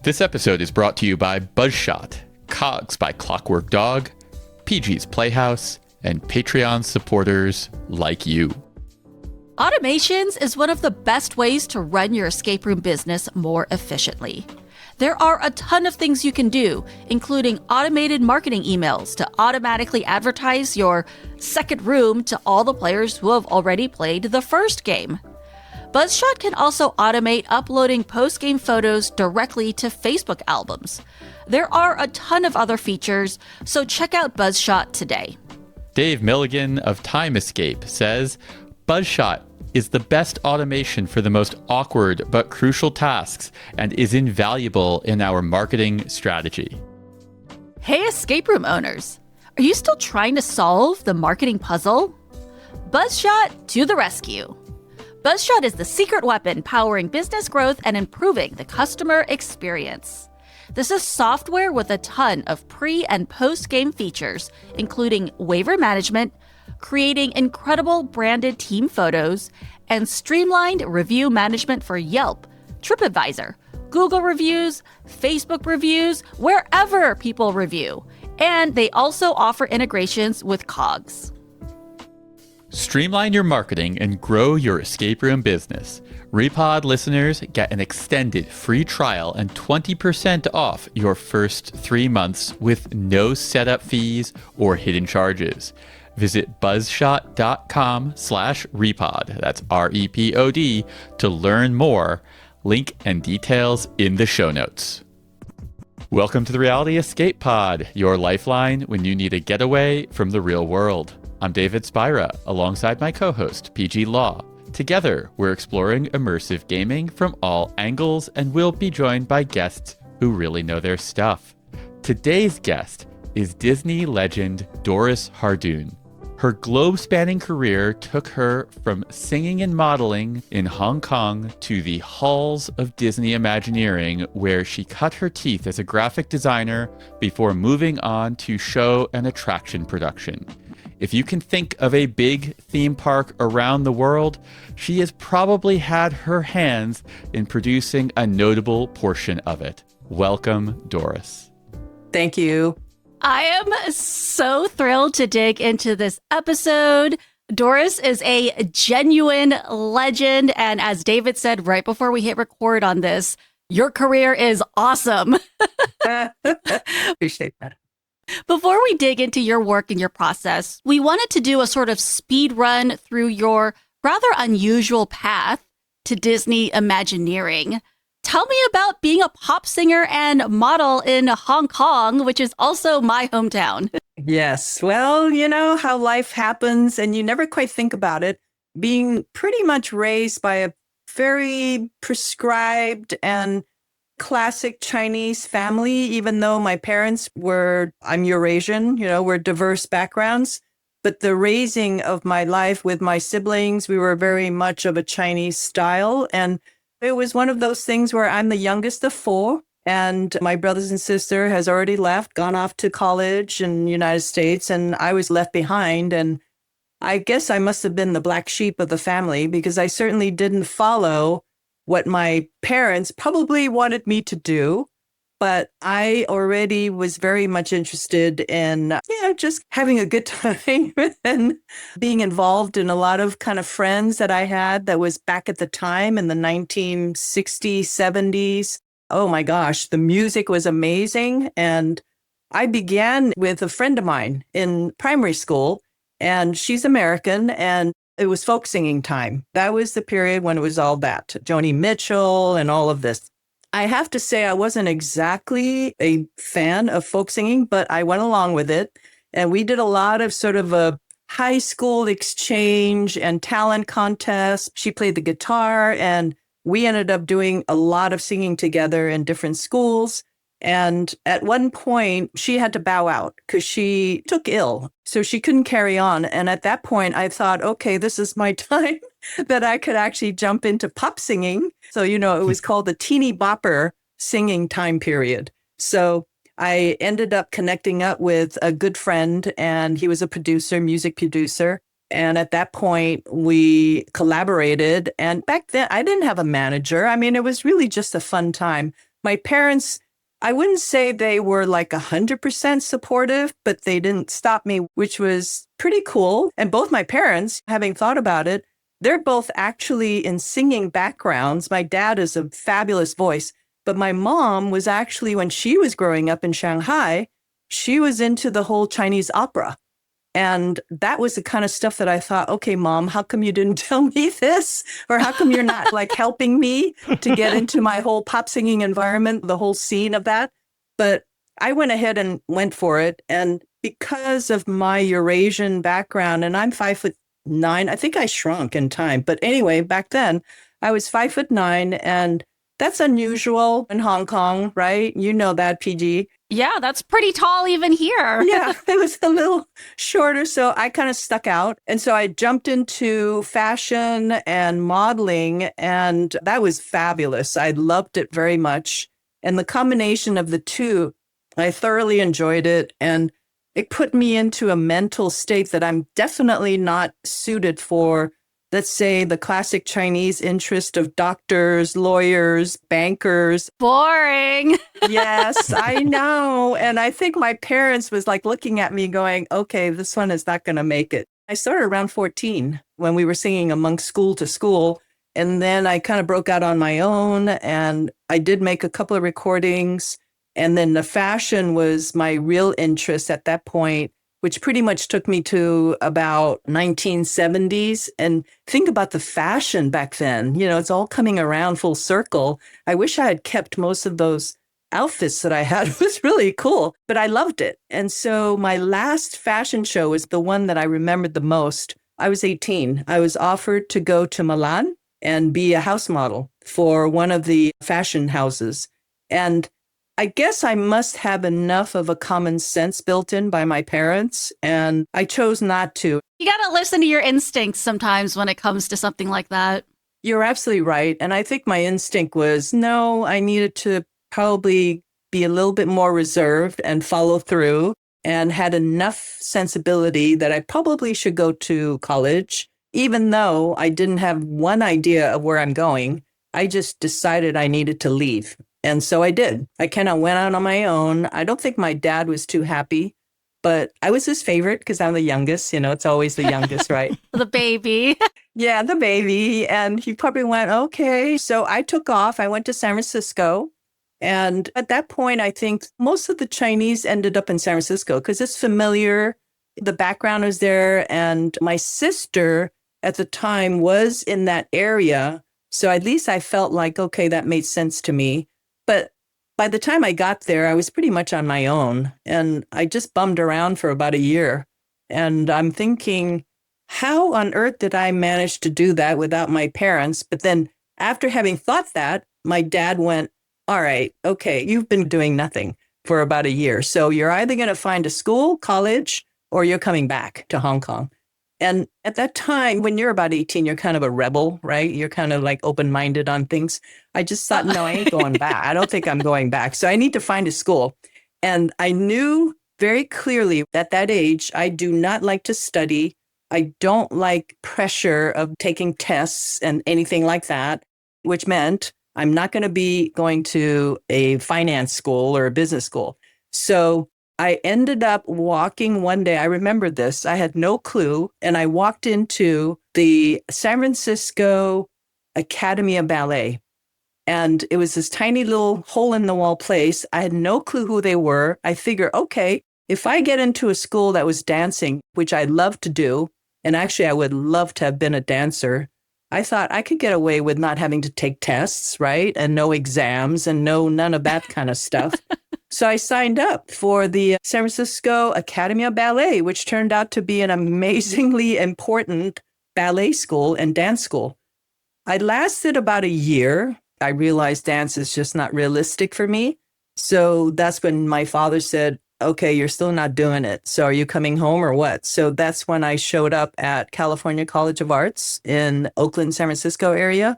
This episode is brought to you by BuzzShot, Cogs by Clockwork Dog, PG's Playhouse, and Patreon supporters like you. Automations is one of the best ways to run your escape room business more efficiently. There are a ton of things you can do, including automated marketing emails to automatically advertise your second room to all the players who have already played the first game. BuzzShot can also automate uploading post-game photos directly to Facebook albums. There are a ton of other features, so check out BuzzShot today. Dave Milligan of Time Escape says, BuzzShot is the best automation for the most awkward but crucial tasks and is invaluable in our marketing strategy. Hey, escape room owners! Are you still trying to solve the marketing puzzle? BuzzShot to the rescue! BuzzShot is the secret weapon powering business growth and improving the customer experience. This is software with a ton of pre- and post-game features, including waiver management, creating incredible branded team photos, and streamlined review management for Yelp, TripAdvisor, Google reviews, Facebook reviews, wherever people review. And they also offer integrations with Cogs. Streamline your marketing and grow your escape room business. REPOD listeners get an extended free trial and 20% off your first 3 months with no setup fees or hidden charges. Visit buzzshot.com/repod, that's REPOD, to learn more. Link and details in the show notes. Welcome to the Reality Escape Pod, your lifeline when you need a getaway from the real world. I'm David Spira, alongside my co-host, PG Law. Together, we're exploring immersive gaming from all angles, and we'll be joined by guests who really know their stuff. Today's guest is Disney legend Doris Hardoon. Her globe-spanning career took her from singing and modeling in Hong Kong to the halls of Disney Imagineering, where she cut her teeth as a graphic designer before moving on to show and attraction production. If you can think of a big theme park around the world, she has probably had her hands in producing a notable portion of it. Welcome, Doris. Thank you. I am so thrilled to dig into this episode. Doris is a genuine legend, and as David said right before we hit record on this, your career is awesome. Appreciate that. Before we dig into your work and your process, we wanted to do a sort of speed run through your rather unusual path to Disney Imagineering. Tell me about being a pop singer and model in Hong Kong, which is also my hometown. Yes. Well, you know how life happens and you never quite think about it. Being pretty much raised by a very prescribed and classic Chinese family, even though my parents I'm Eurasian, we're diverse backgrounds. But the raising of my life with my siblings, we were very much of a Chinese style. And it was one of those things where I'm the youngest of 4, and my brothers and sister has already left, gone off to college in the United States, and I was left behind. And I guess I must have been the black sheep of the family because I certainly didn't follow what my parents probably wanted me to do. But I already was very much interested in, just having a good time and being involved in a lot of kind of friends that I had that was back at the time in the 1960s, 70s. Oh my gosh, the music was amazing. And I began with a friend of mine in primary school, and she's American, and it was folk singing time. That was the period when it was all that, Joni Mitchell and all of this. I have to say I wasn't exactly a fan of folk singing, but I went along with it. And we did a lot of sort of a high school exchange and talent contests. She played the guitar, and we ended up doing a lot of singing together in different schools. And at one point, she had to bow out because she took ill. So she couldn't carry on. And at that point, I thought, okay, this is my time that I could actually jump into pop singing. So, it was called the teeny bopper singing time period. So I ended up connecting up with a good friend, and he was a producer, music producer. And at that point, we collaborated. And back then, I didn't have a manager. I mean, it was really just a fun time. My parents, I wouldn't say they were like 100% supportive, but they didn't stop me, which was pretty cool. And both my parents, having thought about it, they're both actually in singing backgrounds. My dad is a fabulous voice, but my mom was actually, when she was growing up in Shanghai, she was into the whole Chinese opera. And that was the kind of stuff that I thought, okay, Mom, how come you didn't tell me this? Or how come you're not like helping me to get into my whole pop singing environment, the whole scene of that? But I went ahead and went for it. And because of my Eurasian background, and I'm 5'9", I think I shrunk in time. But anyway, back then I was 5'9", and that's unusual in Hong Kong, right? You know that, PG. Yeah, that's pretty tall even here. Yeah, it was a little shorter. So I kind of stuck out. And so I jumped into fashion and modeling, and that was fabulous. I loved it very much. And the combination of the two, I thoroughly enjoyed it. And it put me into a mental state that I'm definitely not suited for, let's say, the classic Chinese interest of doctors, lawyers, bankers. Boring. Yes, I know. And I think my parents was like looking at me going, okay, this one is not going to make it. I started around 14 when we were singing amongst school to school. And then I kind of broke out on my own, and I did make a couple of recordings. And then the fashion was my real interest at that point, which pretty much took me to about 1970s. And think about the fashion back then. You know, it's all coming around full circle. I wish I had kept most of those outfits that I had. It was really cool, but I loved it. And so my last fashion show was the one that I remembered the most. I was 18. I was offered to go to Milan and be a house model for one of the fashion houses. And I guess I must have enough of a common sense built in by my parents, and I chose not to. You got to listen to your instincts sometimes when it comes to something like that. You're absolutely right. And I think my instinct was, no, I needed to probably be a little bit more reserved and follow through, and had enough sensibility that I probably should go to college, even though I didn't have one idea of where I'm going. I just decided I needed to leave. And so I did. I kind of went out on my own. I don't think my dad was too happy, but I was his favorite because I'm the youngest. You know, it's always the youngest, right? The baby. Yeah, the baby. And he probably went, okay. So I took off. I went to San Francisco. And at that point, I think most of the Chinese ended up in San Francisco because it's familiar. The background was there. And my sister at the time was in that area. So at least I felt like, okay, that made sense to me. But by the time I got there, I was pretty much on my own, and I just bummed around for about a year. And I'm thinking, how on earth did I manage to do that without my parents? But then after having thought that, my dad went, all right, okay, you've been doing nothing for about a year. So you're either going to find a school, college, or you're coming back to Hong Kong. And at that time, when you're about 18, you're kind of a rebel, right? You're kind of like open-minded on things. I just thought, no, I ain't going back. I don't think I'm going back. So I need to find a school. And I knew very clearly at that age, I do not like to study. I don't like pressure of taking tests and anything like that, which meant I'm not going to be going to a finance school or a business school. So I ended up walking one day. I remember this. I had no clue. And I walked into the San Francisco Academy of Ballet. And it was this tiny little hole in the wall place. I had no clue who they were. I figured, okay, if I get into a school that was dancing, which I love to do, and actually I would love to have been a dancer, I thought I could get away with not having to take tests, right? And no exams and none of that kind of stuff. So I signed up for the San Francisco Academy of Ballet, which turned out to be an amazingly important ballet school and dance school. I lasted about a year. I realized dance is just not realistic for me. So that's when my father said, okay, you're still not doing it. So are you coming home or what? So that's when I showed up at California College of Arts in Oakland, San Francisco area.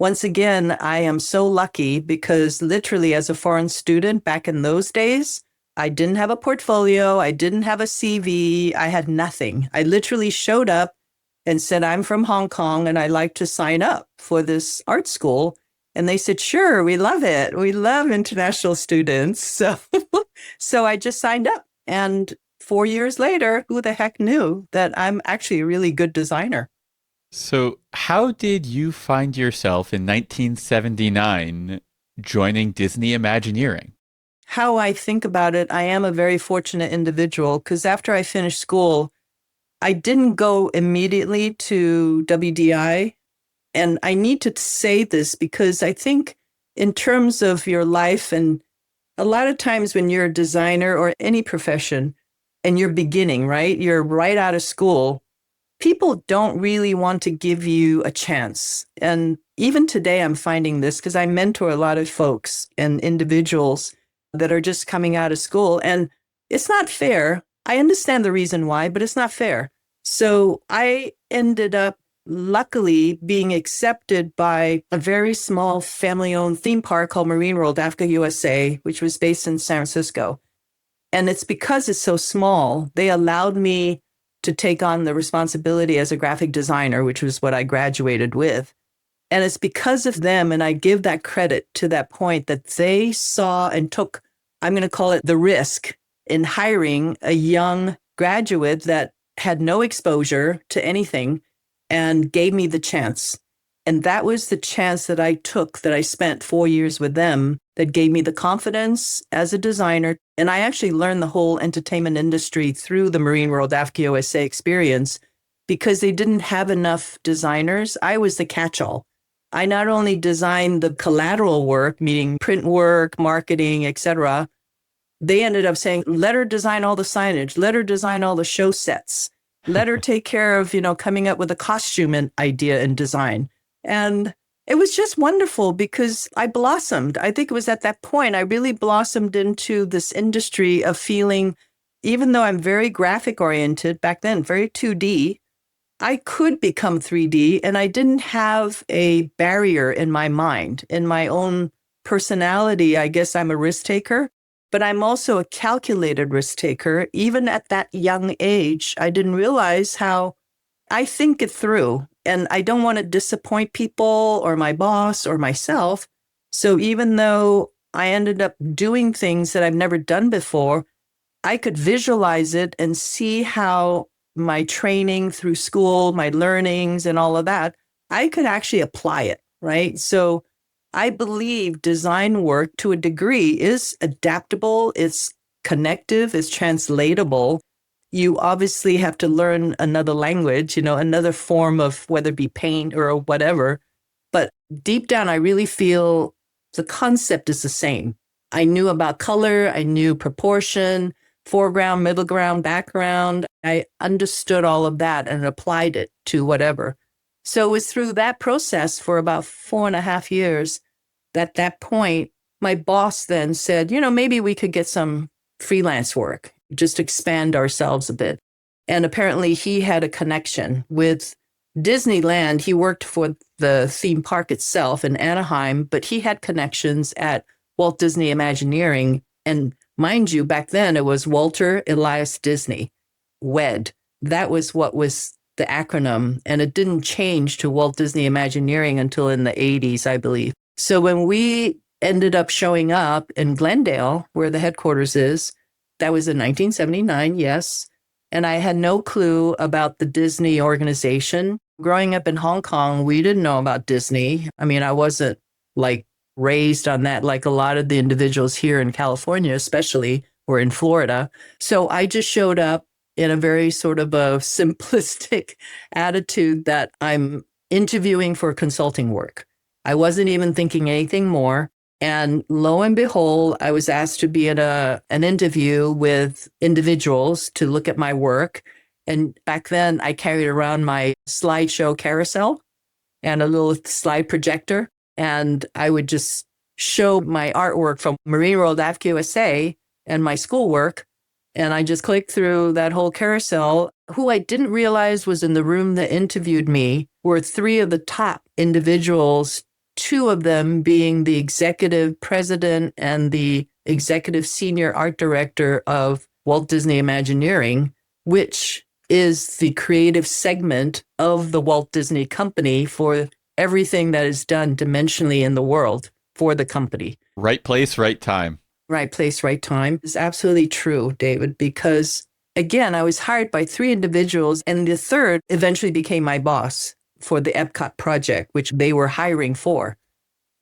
Once again, I am so lucky because literally as a foreign student back in those days, I didn't have a portfolio. I didn't have a CV. I had nothing. I literally showed up and said, I'm from Hong Kong and I'd like to sign up for this art school. And they said, sure, we love it. We love international students. So I just signed up. And 4 years later, who the heck knew that I'm actually a really good designer? So, how did you find yourself in 1979 joining Disney Imagineering? How I think about it, I am a very fortunate individual because after I finished school, I didn't go immediately to WDI. And I need to say this because I think in terms of your life, and a lot of times when you're a designer or any profession and you're beginning, right? You're right out of school. People don't really want to give you a chance. And even today, I'm finding this because I mentor a lot of folks and individuals that are just coming out of school. And it's not fair. I understand the reason why, but it's not fair. So I ended up luckily being accepted by a very small family-owned theme park called Marine World Africa USA, which was based in San Francisco. And it's because it's so small, they allowed me to take on the responsibility as a graphic designer, which was what I graduated with. And it's because of them, and I give that credit to that point, that they saw and took, I'm going to call it the risk in hiring a young graduate that had no exposure to anything and gave me the chance. And that was the chance that I took, that I spent 4 years with them, that gave me the confidence as a designer. And I actually learned the whole entertainment industry through the Marine World Africa USA experience because they didn't have enough designers. I was the catch-all. I not only designed the collateral work, meaning print work, marketing, etc. They ended up saying, let her design all the signage, let her design all the show sets, let her take care of, coming up with a costume and idea and design. And it was just wonderful because I blossomed. I think it was at that point I really blossomed into this industry of feeling, even though I'm very graphic oriented back then, very 2D, I could become 3D, and I didn't have a barrier in my mind. In my own personality, I guess I'm a risk taker, but I'm also a calculated risk taker. Even at that young age, I didn't realize how I think it through, and I don't want to disappoint people or my boss or myself. So even though I ended up doing things that I've never done before, I could visualize it and see how my training through school, my learnings and all of that, I could actually apply it, right? So I believe design work to a degree is adaptable, it's connective, it's translatable. You obviously have to learn another language, another form of whether it be paint or whatever. But deep down, I really feel the concept is the same. I knew about color, I knew proportion, foreground, middle ground, background. I understood all of that and applied it to whatever. So it was through that process for about 4.5 years that at that point, my boss then said, maybe we could get some freelance work, just expand ourselves a bit. And apparently he had a connection with Disneyland. He worked for the theme park itself in Anaheim, but he had connections at Walt Disney Imagineering. And mind you, back then it was Walter Elias Disney, WED. That was what was the acronym. And it didn't change to Walt Disney Imagineering until in the 80s, I believe. So when we ended up showing up in Glendale, where the headquarters is, that was in 1979, yes. And I had no clue about the Disney organization. Growing up in Hong Kong, we didn't know about Disney. I mean, I wasn't raised on that like a lot of the individuals here in California, especially, or in Florida. So I just showed up in a very sort of a simplistic attitude that I'm interviewing for consulting work. I wasn't even thinking anything more. And lo and behold, I was asked to be in an interview with individuals to look at my work. And back then, I carried around my slideshow carousel and a little slide projector. And I would just show my artwork from Marine World Africa USA and my schoolwork. And I just clicked through that whole carousel. Who I didn't realize was in the room that interviewed me were 3 of the top individuals, 2 of them being the executive president and the executive senior art director of Walt Disney Imagineering, which is the creative segment of the Walt Disney Company for everything that is done dimensionally in the world for the company. Right place, right time. Right place, right time is absolutely true, David, because again, I was hired by 3 individuals and the third eventually became my boss for the EPCOT project, which they were hiring for.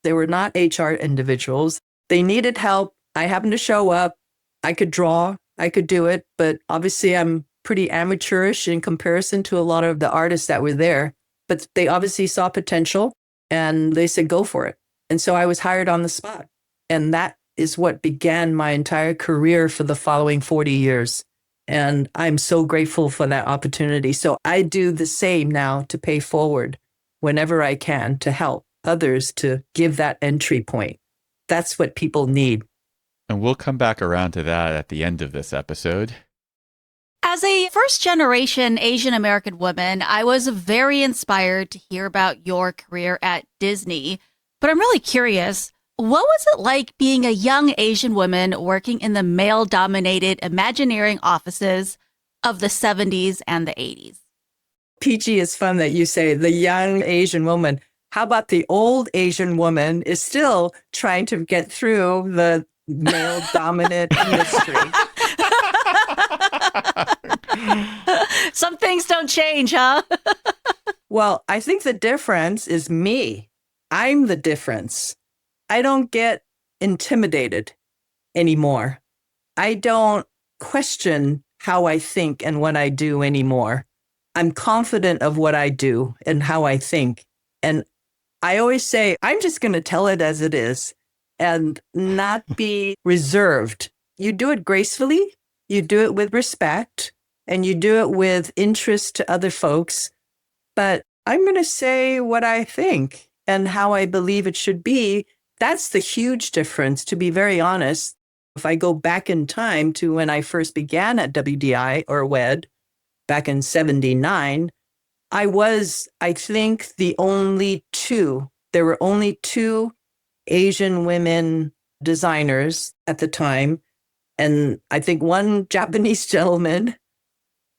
They were not HR individuals. They needed help. I happened to show up. I could draw. I could do it. But obviously, I'm pretty amateurish in comparison to a lot of the artists that were there. But they obviously saw potential and they said, go for it. And so I was hired on the spot. And that is what began my entire career for the following 40 years. And I'm so grateful for that opportunity. So I do the same now to pay forward whenever I can to help others to give that entry point. That's what people need. And we'll come back around to that at the end of this episode. As a first-generation Asian American woman, I was very inspired to hear about your career at Disney. But I'm really curious, what was it like being a young Asian woman working in the male-dominated Imagineering offices of the 70s and the 80s? PG, is fun that you say the young Asian woman. How about the old Asian woman is still trying to get through the male-dominant industry? Some things don't change, huh? Well, I think the difference is me. I'm the difference. I don't get intimidated anymore. I don't question how I think and what I do anymore. I'm confident of what I do and how I think. And I always say, I'm just going to tell it as it is and not be reserved. You do it gracefully, you do it with respect, and you do it with interest to other folks. But I'm going to say what I think and how I believe it should be. That's the huge difference, to be very honest. If I go back in time to when I first began at WDI or WED back in 79, I was, I think, there were only 2 Asian women designers at the time. And I think 1 Japanese gentleman.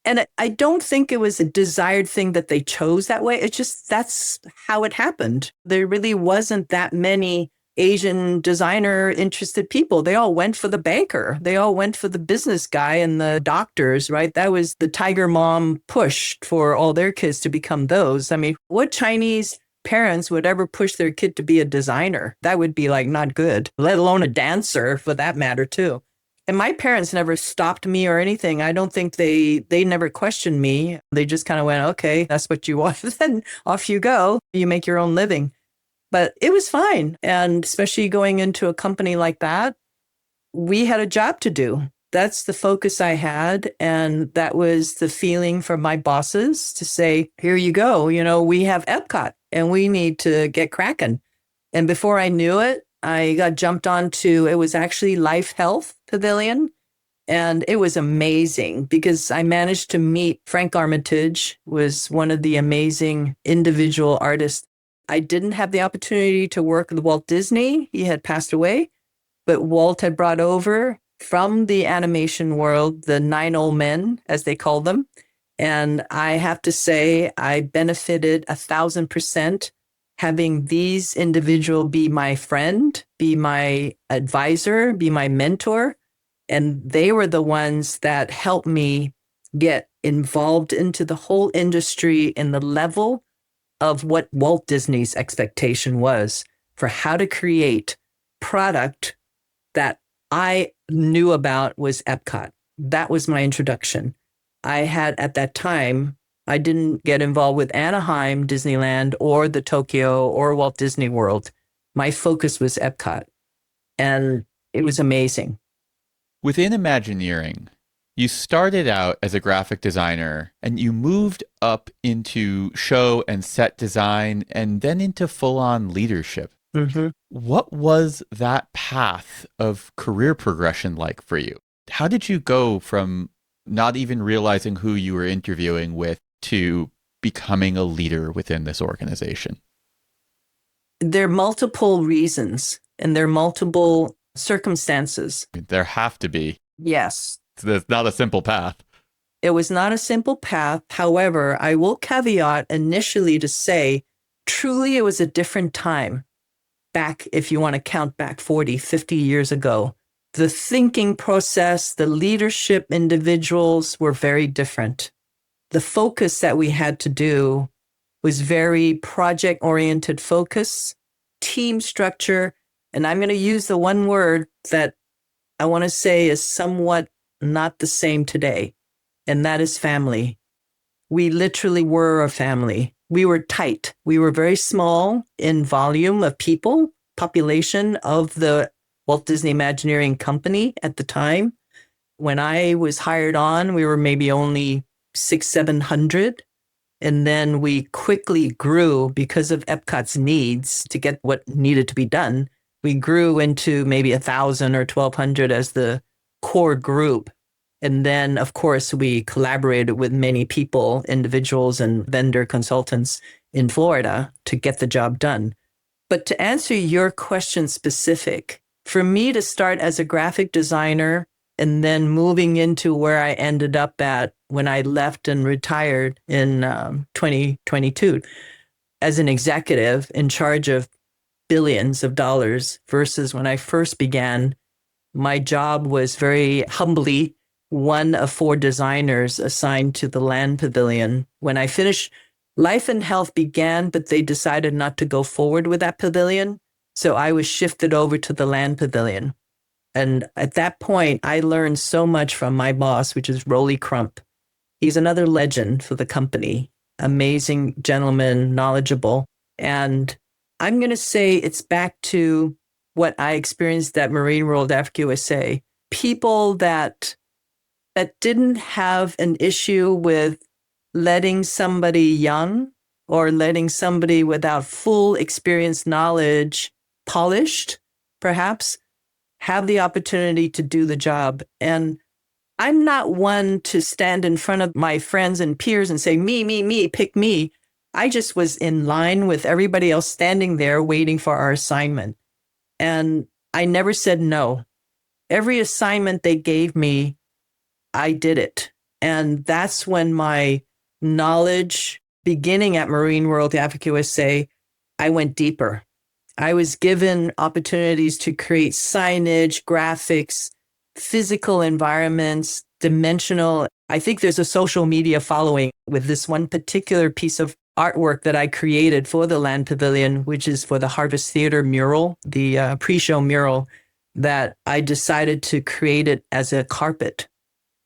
And I don't think it was a desired thing that they chose that way. It's just, that's how it happened. There really wasn't that many Asian designer interested people. They all went for the banker. They all went for the business guy and the doctors, right? That was the tiger mom push for all their kids to become those. I mean, what Chinese parents would ever push their kid to be a designer? That would be like not good, let alone a dancer for that matter too. And my parents never stopped me or anything. I don't think they never questioned me. They just kind of went, okay, that's what you want. Then off you go. You make your own living. But it was fine. And especially going into a company like that, we had a job to do. That's the focus I had. And that was the feeling from my bosses to say, here you go. You know, we have EPCOT and we need to get cracking. And before I knew it, I got jumped onto, it was actually Life Health Pavilion. And it was amazing because I managed to meet Frank Armitage, was one of the amazing individual artists. I didn't have the opportunity to work with Walt Disney. He had passed away, but Walt had brought over from the animation world, the 9 old men, as they call them. And I have to say, I benefited 1,000% having these individuals be my friend, be my advisor, be my mentor. And they were the ones that helped me get involved into the whole industry in the level of what Walt Disney's expectation was for how to create product that I knew about was EPCOT. That was my introduction. I had at that time, I didn't get involved with Anaheim, Disneyland, or the Tokyo or Walt Disney World. My focus was EPCOT. And it was amazing. Within Imagineering, you started out as a graphic designer and you moved up into show and set design and then into full-on leadership. Mm-hmm. What was that path of career progression like for you? How did you go from not even realizing who you were interviewing with to becoming a leader within this organization? There are multiple reasons and there are multiple circumstances. There have to be. Yes. It's not a simple path. It was not a simple path. However, I will caveat initially to say, truly, it was a different time back, if you want to count back 40, 50 years ago. The thinking process, the leadership individuals were very different. The focus that we had to do was very project-oriented focus, team structure, and I'm going to use the one word that I want to say is somewhat not the same today, and that is family. We literally were a family. We were tight. We were very small in volume of people, population of the Walt Disney Imagineering Company at the time. When I was hired on, we were maybe only 700. And then we quickly grew because of EPCOT's needs to get what needed to be done. We grew into maybe 1,000 or 1,200 as the core group. And then, of course, we collaborated with many people, individuals and vendor consultants in Florida to get the job done. But to answer your question specific, for me to start as a graphic designer and then moving into where I ended up at when I left and retired in 2022 as an executive in charge of billions of dollars versus when I first began, my job was very humbly one of 4 designers assigned to the land pavilion. When I finished, Life and Health began, but they decided not to go forward with that pavilion. So I was shifted over to the land pavilion. And at that point, I learned so much from my boss, which is Rolly Crump. He's another legend for the company, amazing gentleman, knowledgeable. And I'm going to say it's back to what I experienced at Marine World Africa USA. People that didn't have an issue with letting somebody young or letting somebody without full experience, knowledge, polished, perhaps, have the opportunity to do the job. And I'm not one to stand in front of my friends and peers and say, me, pick me. I just was in line with everybody else standing there waiting for our assignment. And I never said no. Every assignment they gave me, I did it. And that's when my knowledge, beginning at Marine World Africa USA, I went deeper. I was given opportunities to create signage, graphics, physical environments, dimensional. I think there's a social media following with this one particular piece of artwork that I created for the Land Pavilion, which is for the Harvest Theater mural, the pre-show mural, that I decided to create it as a carpet.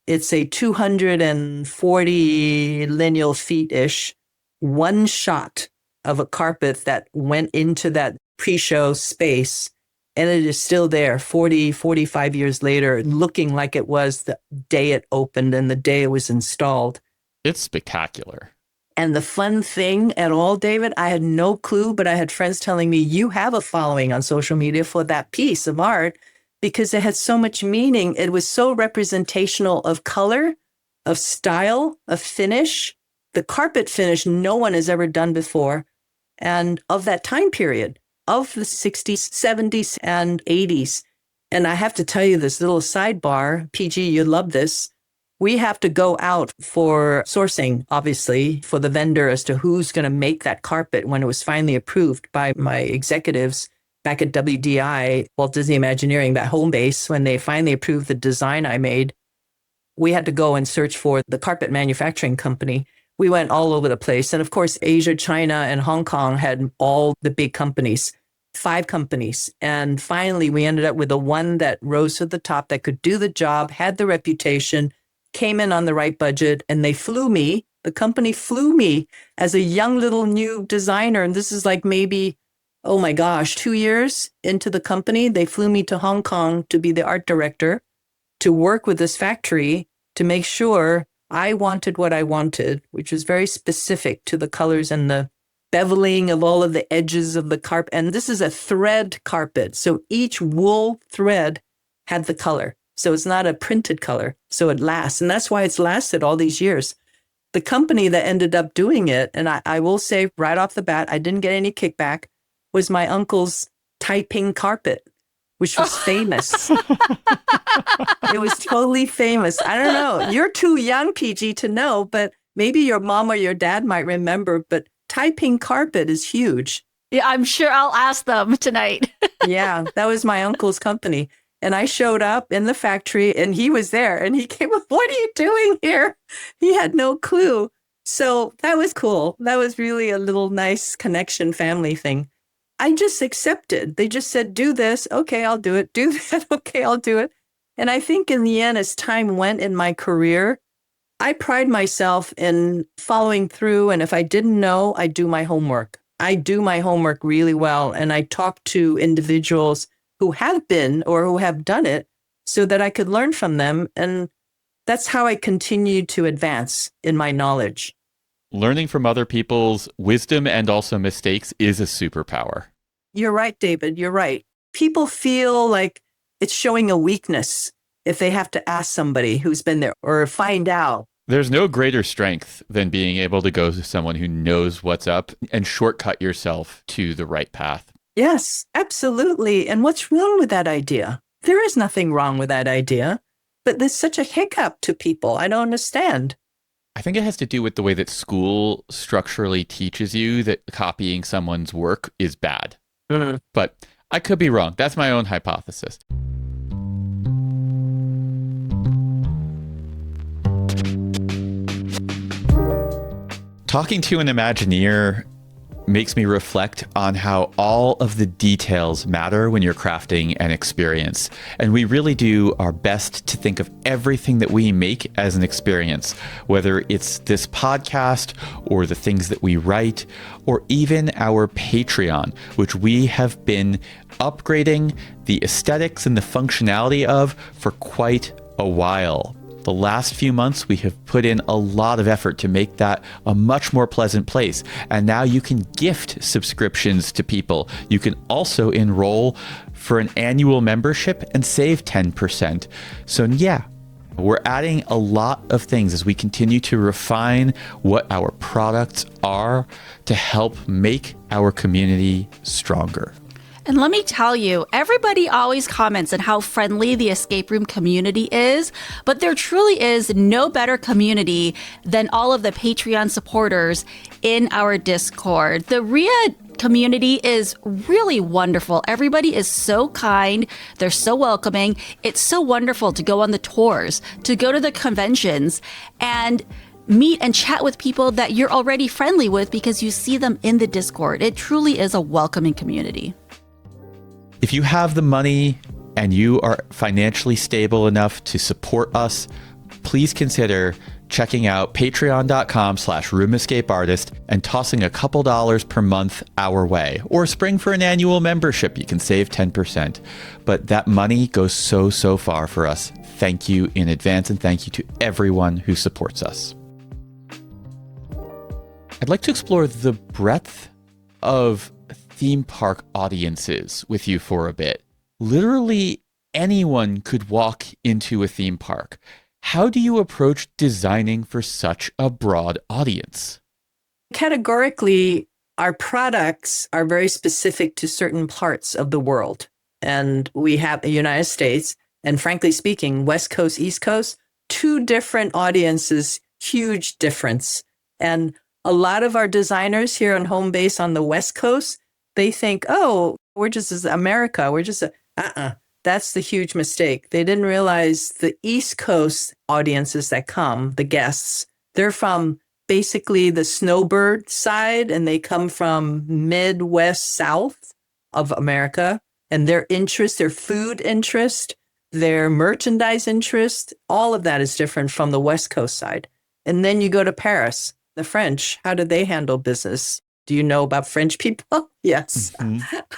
It's a 240 lineal feet-ish, one shot of a carpet that went into that pre-show space. And it is still there 40, 45 years later, looking like it was the day it opened and the day it was installed. It's spectacular. And the fun thing at all, David, I had no clue, but I had friends telling me, you have a following on social media for that piece of art because it had so much meaning. It was so representational of color, of style, of finish, the carpet finish no one has ever done before, and of that time period, of the 60s, 70s, and 80s. And I have to tell you this little sidebar, PG, you love this. We have to go out for sourcing, obviously, for the vendor as to who's going to make that carpet when it was finally approved by my executives back at WDI, Walt Disney Imagineering, that home base, when they finally approved the design I made. We had to go and search for the carpet manufacturing company. We went all over the place. And of course, Asia, China, and Hong Kong had all the big companies, 5 companies. And finally, we ended up with the one that rose to the top that could do the job, had the reputation, came in on the right budget, and they flew me. The company flew me as a young little new designer. And this is like maybe, oh my gosh, 2 years into the company. They flew me to Hong Kong to be the art director, to work with this factory, to make sure I wanted what I wanted, which was very specific to the colors and the beveling of all of the edges of the carpet. And this is a thread carpet. So each wool thread had the color. So it's not a printed color. So it lasts. And that's why it's lasted all these years. The company that ended up doing it, and I will say right off the bat, I didn't get any kickback, was my uncle's Taiping carpet. which was famous. It was totally famous. I don't know. You're too young, PG, to know, but maybe your mom or your dad might remember. But Taiping Carpet is huge. Yeah, I'm sure I'll ask them tonight. Yeah, that was my uncle's company. And I showed up in the factory and he was there and he came up, what are you doing here? He had no clue. So that was cool. That was really a little nice connection family thing. I just accepted. They just said, do this. Okay, I'll do it. Do that. Okay, I'll do it. And I think in the end, as time went in my career, I pride myself in following through. And if I didn't know, I do my homework. I do my homework really well. And I talk to individuals who have been or who have done it so that I could learn from them. And that's how I continue to advance in my knowledge. Learning from other people's wisdom and also mistakes is a superpower. You're right, David. You're right. People feel like it's showing a weakness if they have to ask somebody who's been there or find out. There's no greater strength than being able to go to someone who knows what's up and shortcut yourself to the right path. Yes, absolutely. And what's wrong with that idea? There is nothing wrong with that idea, but there's such a hiccup to people. I don't understand. I think it has to do with the way that school structurally teaches you that copying someone's work is bad. Mm-hmm. But I could be wrong. That's my own hypothesis. Talking to an Imagineer makes me reflect on how all of the details matter when you're crafting an experience. And we really do our best to think of everything that we make as an experience, whether it's this podcast or the things that we write, or even our Patreon, which we have been upgrading the aesthetics and the functionality of for quite a while. The last few months, we have put in a lot of effort to make that a much more pleasant place. And now you can gift subscriptions to people. You can also enroll for an annual membership and save 10%. So yeah, we're adding a lot of things as we continue to refine what our products are to help make our community stronger. And let me tell you, everybody always comments on how friendly the escape room community is, but there truly is no better community than all of the Patreon supporters in our Discord. The RIA community is really wonderful. Everybody is so kind. They're so welcoming. It's so wonderful to go on the tours, to go to the conventions, and meet and chat with people that you're already friendly with because you see them in the Discord. It truly is a welcoming community. If you have the money and you are financially stable enough to support us, please consider checking out patreon.com/roomescapeartist and tossing a couple dollars per month our way, or spring for an annual membership. You can save 10%. But that money goes so far for us. Thank you in advance, and thank you to everyone who supports us. I'd like to explore the breadth of theme park audiences with you for a bit. Literally anyone could walk into a theme park. How do you approach designing for such a broad audience? Categorically, our products are very specific to certain parts of the world. And we have the United States, and frankly speaking, West Coast, East Coast, two different audiences, huge difference. And a lot of our designers here on home base on the West Coast, they think, oh, we're just America. We're just That's the huge mistake. They didn't realize the East Coast audiences that come, the guests, they're from basically the snowbird side, and they come from Midwest South of America. And their interest, their food interest, their merchandise interest, all of that is different from the West Coast side. And then you go to Paris, the French. How do they handle business? Do you know about French people? Yes,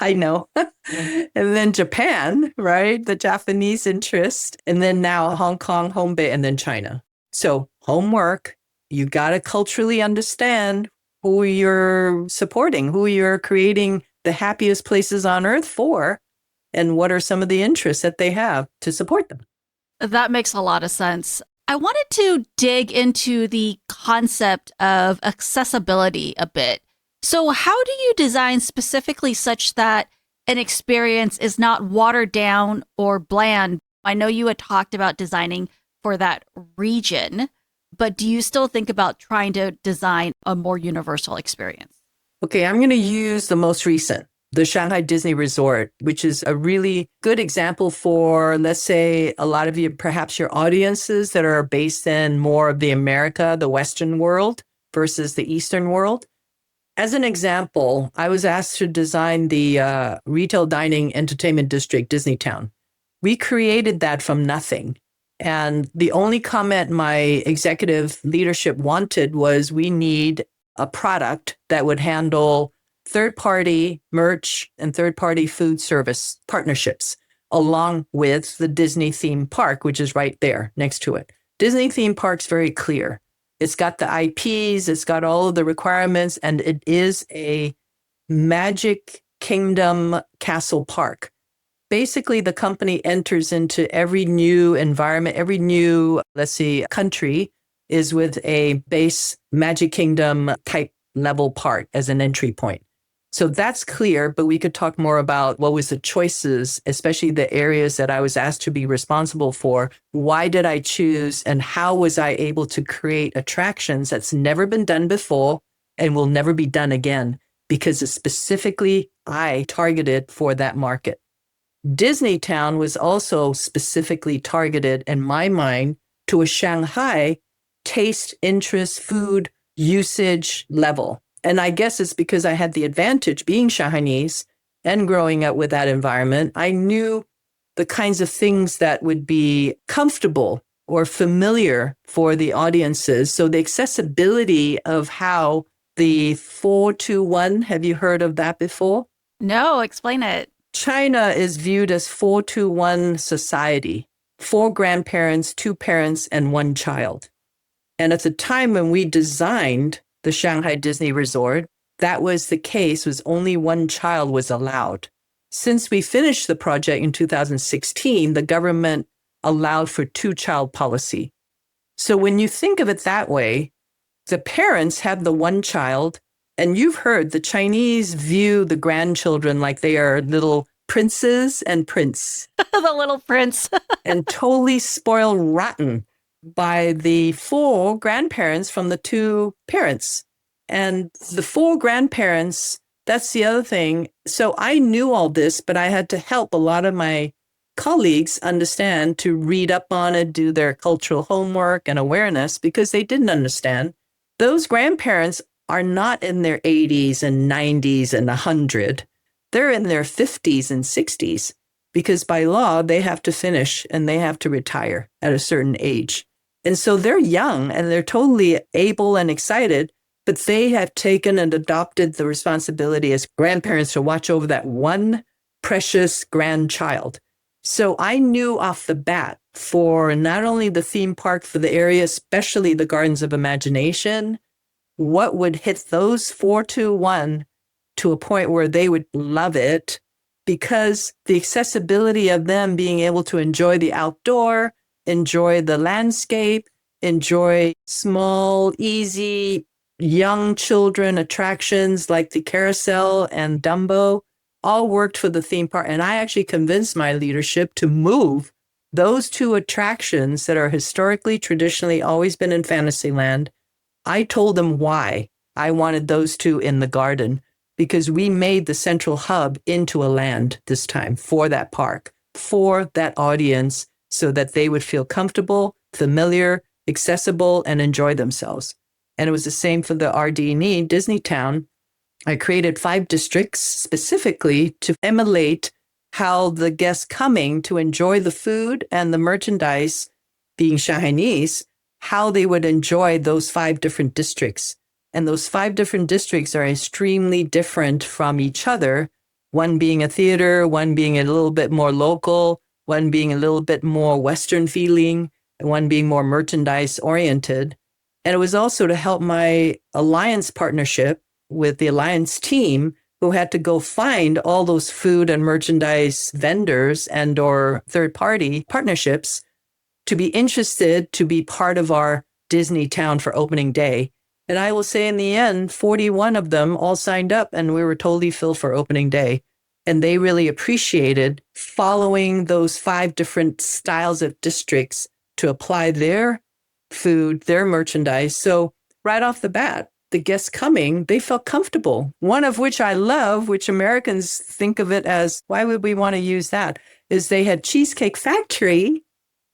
I know. And then Japan, right? The Japanese interest. And then now Hong Kong, home base, and then China. So homework, you got to culturally understand who you're supporting, who you're creating the happiest places on earth for, and what are some of the interests that they have to support them. That makes a lot of sense. I wanted to dig into the concept of accessibility a bit. So how do you design specifically such that an experience is not watered down or bland. I know you had talked about designing for that region, but do you still think about trying to design a more universal experience? Okay, I'm going to use the most recent, the Shanghai Disney Resort, which is a really good example for, let's say, a lot of you, perhaps your audiences that are based in more of the America, the Western world versus the Eastern world. As an example, I was asked to design the retail dining entertainment district, Disneytown. We created that from nothing. And the only comment my executive leadership wanted was we need a product that would handle third-party merch and third-party food service partnerships, along with the Disney theme park, which is right there next to it. Disney theme park's very clear. It's got the IPs, it's got all of the requirements, and it is a Magic Kingdom castle park. Basically, the company enters into every new environment, every new, country is with a base Magic Kingdom type level park as an entry point. So that's clear, but we could talk more about what was the choices, especially the areas that I was asked to be responsible for. Why did I choose and how was I able to create attractions that's never been done before and will never be done again because it's specifically I targeted for that market. Disneytown was also specifically targeted, in my mind, to a Shanghai taste, interest, food, usage level. And I guess it's because I had the advantage being Shanghainese and growing up with that environment. I knew the kinds of things that would be comfortable or familiar for the audiences. So the accessibility of how the 4-2-1, have you heard of that before? No, explain it. China is viewed as 4-2-1 society, 4 grandparents, 2 parents, and 1 child. And at the time when we designed the Shanghai Disney Resort, that was the case, was only 1 child was allowed. Since we finished the project in 2016, the government allowed for 2-child policy. So when you think of it that way, the parents have the 1 child, and you've heard the Chinese view the grandchildren like they are little princes and prince. The little prince. And totally spoiled rotten by the 4 grandparents from the 2 parents. And the 4 grandparents, that's the other thing. So I knew all this, but I had to help a lot of my colleagues understand to read up on it, do their cultural homework and awareness because they didn't understand. Those grandparents are not in their 80s and 90s and 100. They're in their 50s and 60s because by law, they have to finish and they have to retire at a certain age. And so they're young and they're totally able and excited, but they have taken and adopted the responsibility as grandparents to watch over that 1 precious grandchild. So I knew off the bat for not only the theme park for the area, especially the Gardens of Imagination, what would hit those 4-2-1 to a point where they would love it because the accessibility of them being able to enjoy the outdoor, enjoy the landscape, enjoy small, easy, young children attractions like the carousel and Dumbo, all worked for the theme park. And I actually convinced my leadership to move those 2 attractions that are historically, traditionally always been in Fantasyland. I told them why I wanted those 2 in the garden, because we made the central hub into a land this time for that park, for that audience, so that they would feel comfortable, familiar, accessible, and enjoy themselves. And it was the same for the RD&E, Disneytown. I created 5 districts specifically to emulate how the guests coming to enjoy the food and the merchandise, being Shanghainese, how they would enjoy those 5 different districts. And those 5 different districts are extremely different from each other, one being a theater, one being a little bit more local, one being a little bit more Western feeling, and one being more merchandise oriented. And it was also to help my alliance partnership with the alliance team who had to go find all those food and merchandise vendors and or third-party partnerships to be interested to be part of our Disneytown for opening day. And I will say in the end, 41 of them all signed up and we were totally filled for opening day. And they really appreciated following those 5 different styles of districts to apply their food, their merchandise. So right off the bat, the guests coming, they felt comfortable. One of which I love, which Americans think of it as, why would we want to use that? Is they had Cheesecake Factory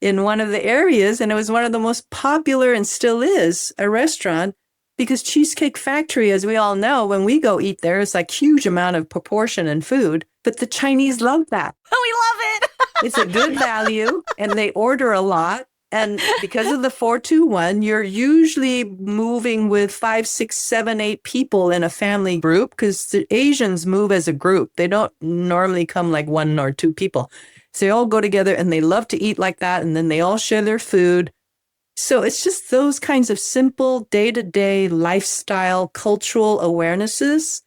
in one of the areas, and it was one of the most popular and still is a restaurant because Cheesecake Factory, as we all know, when we go eat there, it's like huge amount of proportion and food, but the Chinese love that. Oh, we love it. It's a good value and they order a lot. And because of the 4-2-1, you're usually moving with 5, 6, 7, 8 people in a family group because the Asians move as a group. They don't normally come like 1 or 2 people. So they all go together and they love to eat like that. And then they all share their food. So it's just those kinds of simple day-to-day lifestyle, cultural awarenesses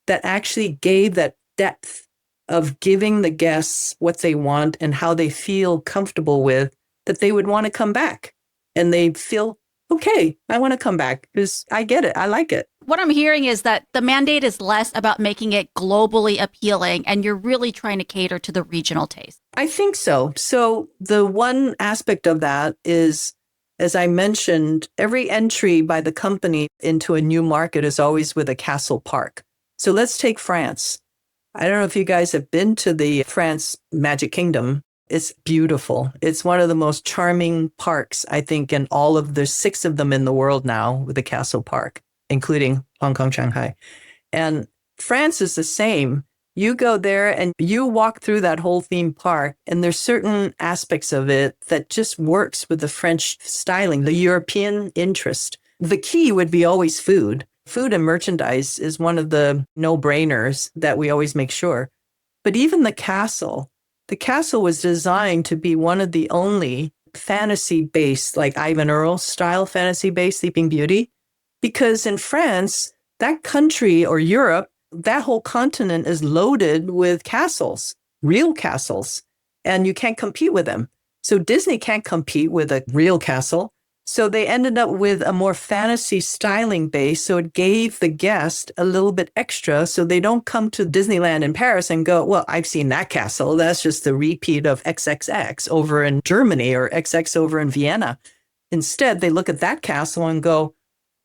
that actually gave that depth of giving the guests what they want and how they feel comfortable with, that they would want to come back. And they feel, okay, I want to come back because I get it. I like it. What I'm hearing is that the mandate is less about making it globally appealing, and you're really trying to cater to the regional taste. I think so. So the one aspect of that is, as I mentioned, every entry by the company into a new market is always with a castle park. So let's take France. I don't know if you guys have been to the France Magic Kingdom. It's beautiful. It's one of the most charming parks, I think, in all of, there's 6 of them in the world now with the castle park, including Hong Kong, Shanghai. And France is the same. You go there and you walk through that whole theme park, and there's certain aspects of it that just works with the French styling, the European interest. The key would be always food. Food and merchandise is one of the no-brainers that we always make sure. But even the castle was designed to be one of the only fantasy-based, like Ivan Earl style fantasy-based Sleeping Beauty. Because in France, that country, or Europe, that whole continent is loaded with castles, real castles, and you can't compete with them. So Disney can't compete with a real castle. So they ended up with a more fantasy styling base. So it gave the guest a little bit extra. So they don't come to Disneyland in Paris and go, well, I've seen that castle. That's just the repeat of XXX over in Germany or XX over in Vienna. Instead, they look at that castle and go,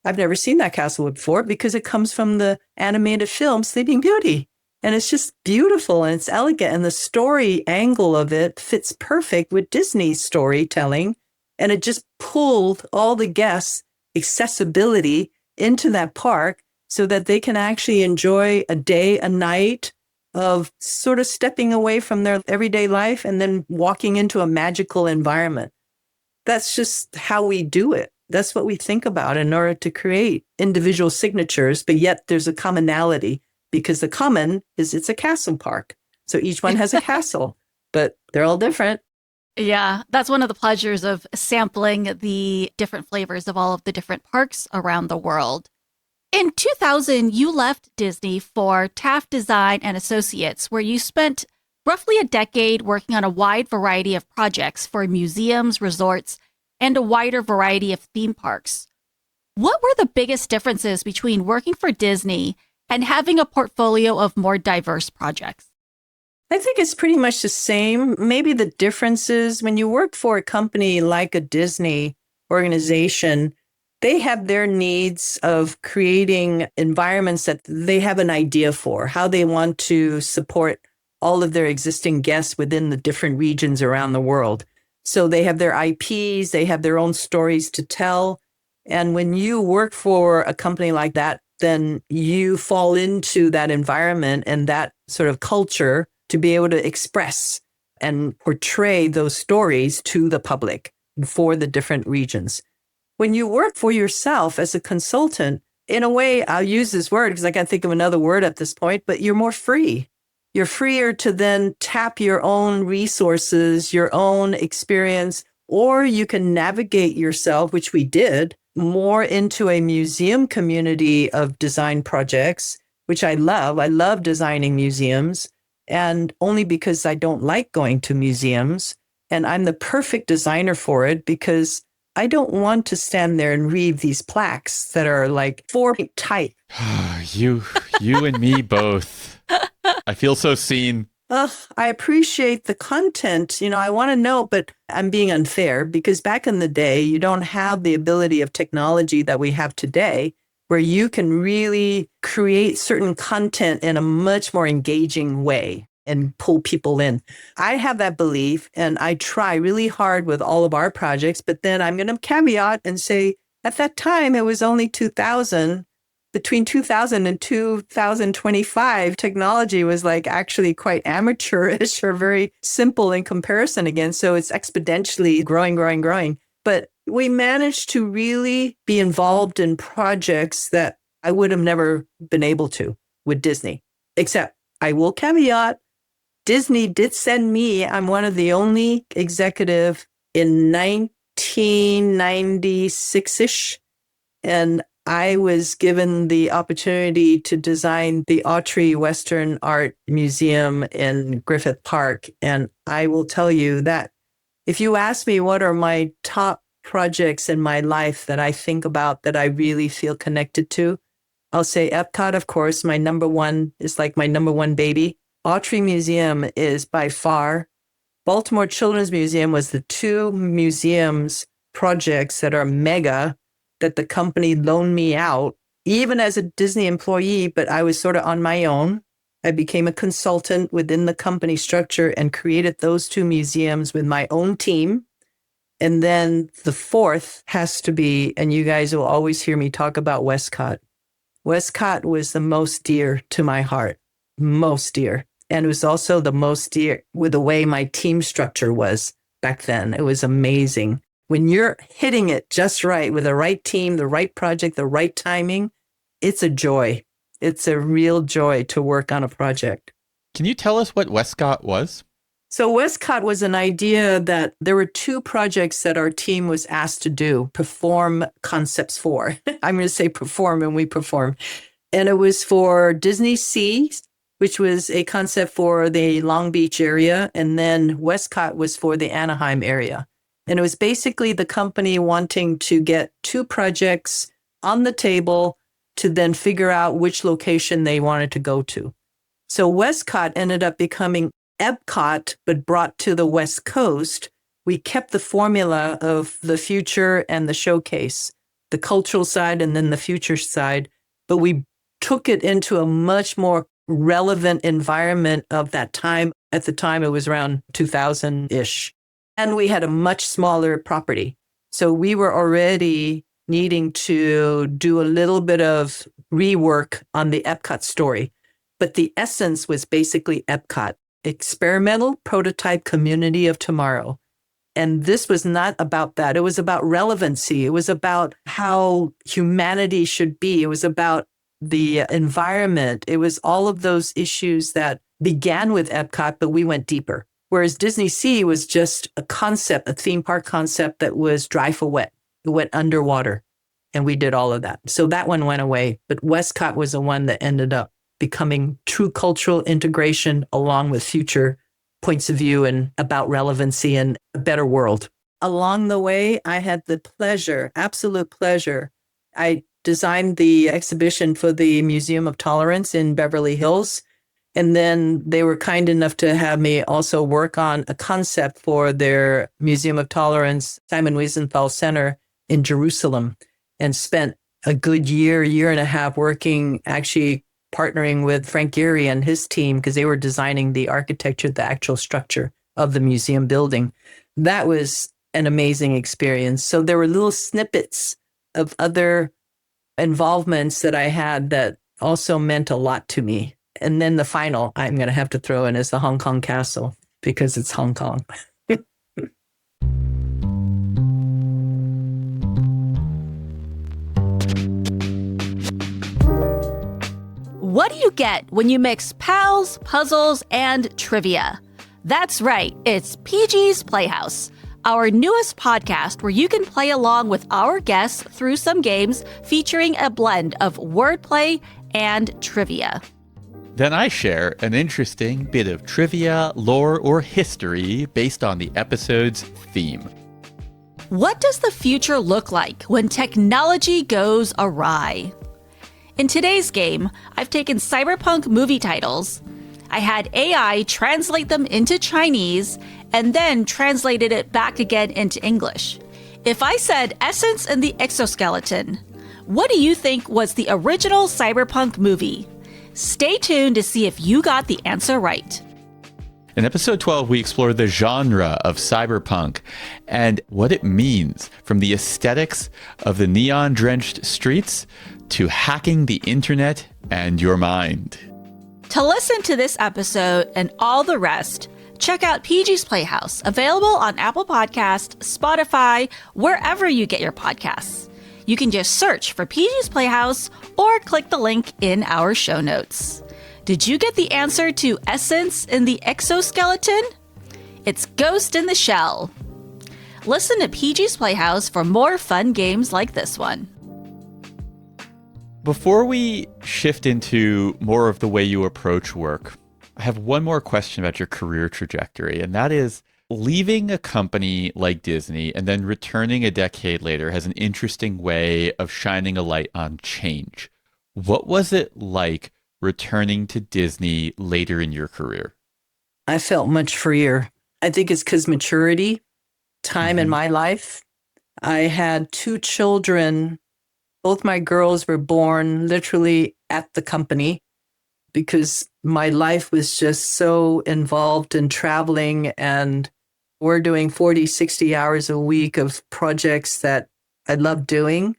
I've never seen that castle before because it comes from the animated film Sleeping Beauty. And it's just beautiful and it's elegant. And the story angle of it fits perfect with Disney's storytelling. And it just pulled all the guests' accessibility into that park so that they can actually enjoy a day, a night of sort of stepping away from their everyday life and then walking into a magical environment. That's just how we do it. That's what we think about in order to create individual signatures, but yet there's a commonality because the common is it's a castle park. So each one has a castle, but they're all different. Yeah, that's one of the pleasures of sampling the different flavors of all of the different parks around the world. In 2000, you left Disney for Taft Design and Associates, where you spent roughly a decade working on a wide variety of projects for museums, resorts, and a wider variety of theme parks. What were the biggest differences between working for Disney and having a portfolio of more diverse projects? I think it's pretty much the same. Maybe the difference is when you work for a company like a Disney organization, they have their needs of creating environments that they have an idea for, how they want to support all of their existing guests within the different regions around the world. So they have their IPs, they have their own stories to tell. And when you work for a company like that, then you fall into that environment and that sort of culture to be able to express and portray those stories to the public for the different regions. When you work for yourself as a consultant, in a way, I'll use this word because I can't think of another word at this point, but you're more free. You're freer to then tap your own resources, your own experience, or you can navigate yourself, which we did, more into a museum community of design projects, which I love. I love designing museums. And only because I don't like going to museums. And I'm the perfect designer for it because I don't want to stand there and read these plaques that are like 4 feet tight. You and me both. I feel so seen. I appreciate the content. I want to know, but I'm being unfair because back in the day, you don't have the ability of technology that we have today, where you can really create certain content in a much more engaging way and pull people in. I have that belief and I try really hard with all of our projects, but then I'm going to caveat and say at that time, it was only 2000. Between 2000 and 2025, technology was like actually quite amateurish or very simple in comparison again. So it's exponentially growing. But we managed to really be involved in projects that I would have never been able to with Disney. Except I will caveat, Disney did send me, I'm one of the only executive in 1996-ish. And I was given the opportunity to design the Autry Western Art Museum in Griffith Park. And I will tell you that if you ask me what are my top projects in my life that I think about that I really feel connected to, I'll say EPCOT, of course, my number one is like my number one baby. Autry Museum is by far. Baltimore Children's Museum was the two museums projects that are mega that the company loaned me out, even as a Disney employee, but I was sort of on my own. I became a consultant within the company structure and created those two museums with my own team. And then the fourth has to be, and you guys will always hear me talk about Westcott. Westcott was the most dear to my heart, most dear. And it was also the most dear with the way my team structure was back then. It was amazing. When you're hitting it just right with the right team, the right project, the right timing, it's a joy. It's a real joy to work on a project. Can you tell us what Westcott was? So Westcott was an idea that there were two projects that our team was asked to do, perform concepts for. I'm going to say perform, and we perform. And it was for Disney Sea, which was a concept for the Long Beach area. And then Westcott was for the Anaheim area. And it was basically the company wanting to get two projects on the table to then figure out which location they wanted to go to. So Westcott ended up becoming EPCOT, but brought to the West Coast. We kept the formula of the future and the showcase, the cultural side and then the future side, but we took it into a much more relevant environment of that time. At the time, it was around 2000-ish. And we had a much smaller property. So we were already needing to do a little bit of rework on the EPCOT story. But the essence was basically EPCOT, experimental prototype community of tomorrow. And this was not about that. It was about relevancy. It was about how humanity should be. It was about the environment. It was all of those issues that began with EPCOT, but we went deeper. Whereas Disney Sea was just a concept, a theme park concept that was dry for wet. It went underwater, and we did all of that. So that one went away, but Westcott was the one that ended up becoming true cultural integration along with future points of view and about relevancy and a better world. Along the way, I had the pleasure, absolute pleasure. I designed the exhibition for the Museum of Tolerance in Beverly Hills. And then they were kind enough to have me also work on a concept for their Museum of Tolerance, Simon Wiesenthal Center in Jerusalem, and spent a good year and a half working, actually partnering with Frank Gehry and his team because they were designing the architecture, the actual structure of the museum building. That was an amazing experience. So there were little snippets of other involvements that I had that also meant a lot to me. And then the final I'm going to have to throw in is the Hong Kong Castle because it's Hong Kong. What do you get when you mix pals, puzzles, and trivia? That's right, it's PG's Playhouse, our newest podcast where you can play along with our guests through some games featuring a blend of wordplay and trivia. Then I share an interesting bit of trivia, lore, or history based on the episode's theme. What does the future look like when technology goes awry? In today's game, I've taken cyberpunk movie titles. I had AI translate them into Chinese and then translated it back again into English. If I said Essence and the Exoskeleton, what do you think was the original cyberpunk movie? Stay tuned to see if you got the answer right. In episode 12, we explore the genre of cyberpunk and what it means, from the aesthetics of the neon-drenched streets to hacking the internet and your mind. To listen to this episode and all the rest, check out PG's Playhouse, available on Apple Podcasts, Spotify, wherever you get your podcasts. You can just search for PG's Playhouse or click the link in our show notes. Did you get the answer to Essence in the Exoskeleton? It's Ghost in the Shell. Listen to PG's Playhouse for more fun games like this one. Before we shift into more of the way you approach work, I have one more question about your career trajectory, and that is, leaving a company like Disney and then returning a decade later has an interesting way of shining a light on change. What was it like returning to Disney later in your career? I felt much freer. I think it's because maturity, time in my life. I had 2 children. Both my girls were born literally at the company because my life was just so involved in traveling, and we're doing 40, 60 hours a week of projects that I love doing.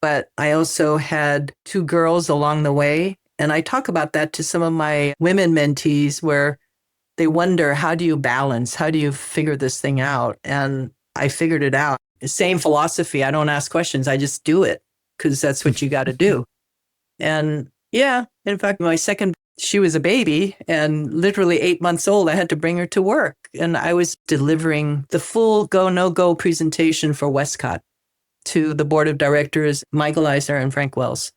But I also had 2 girls along the way. And I talk about that to some of my women mentees where they wonder, how do you balance? How do you figure this thing out? And I figured it out. The same philosophy. I don't ask questions. I just do it because that's what you got to do. And yeah, in fact, my second, she was a baby and literally 8 months old. I had to bring her to work. And I was delivering the full go, no go presentation for Westcott to the board of directors, Michael Eisner and Frank Wells.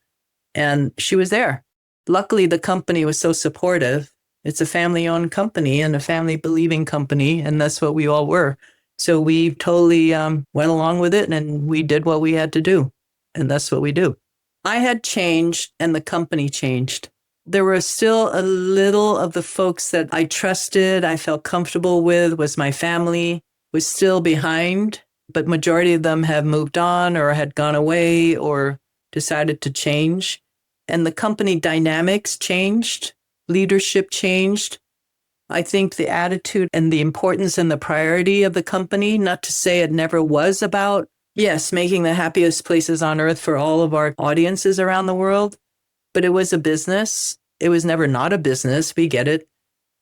And she was there. Luckily, the company was so supportive. It's a family-owned company and a family-believing company, and that's what we all were. So we totally went along with it, and we did what we had to do, and that's what we do. I had changed, and the company changed. There were still a little of the folks that I trusted, I felt comfortable with, was my family, was still behind, but majority of them have moved on or had gone away or decided to change. And the company dynamics changed, leadership changed. I think the attitude and the importance and the priority of the company, not to say it never was about, yes, making the happiest places on earth for all of our audiences around the world, but it was a business. It was never not a business. We get it.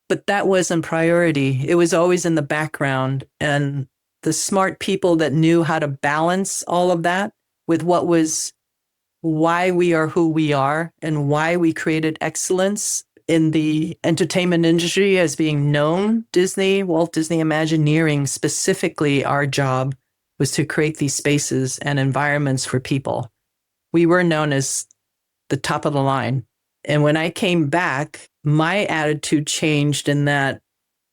But that wasn't priority. It was always in the background. And the smart people that knew how to balance all of that with what was why we are who we are and why we created excellence in the entertainment industry as being known. Disney, Walt Disney Imagineering, specifically, our job was to create these spaces and environments for people. We were known as the top of the line. And when I came back, my attitude changed in that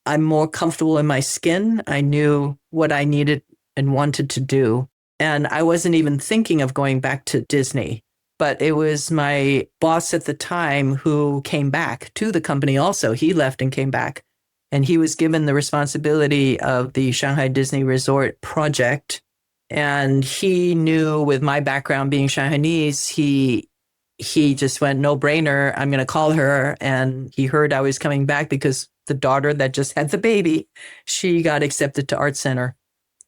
I'm more comfortable in my skin. I knew what I needed and wanted to do. And I wasn't even thinking of going back to Disney, but it was my boss at the time who came back to the company also. He left and came back, and he was given the responsibility of the Shanghai Disney Resort project. And he knew, with my background being Shanghainese, he just went, no brainer, I'm going to call her. And he heard I was coming back because the daughter that just had the baby, she got accepted to Art Center.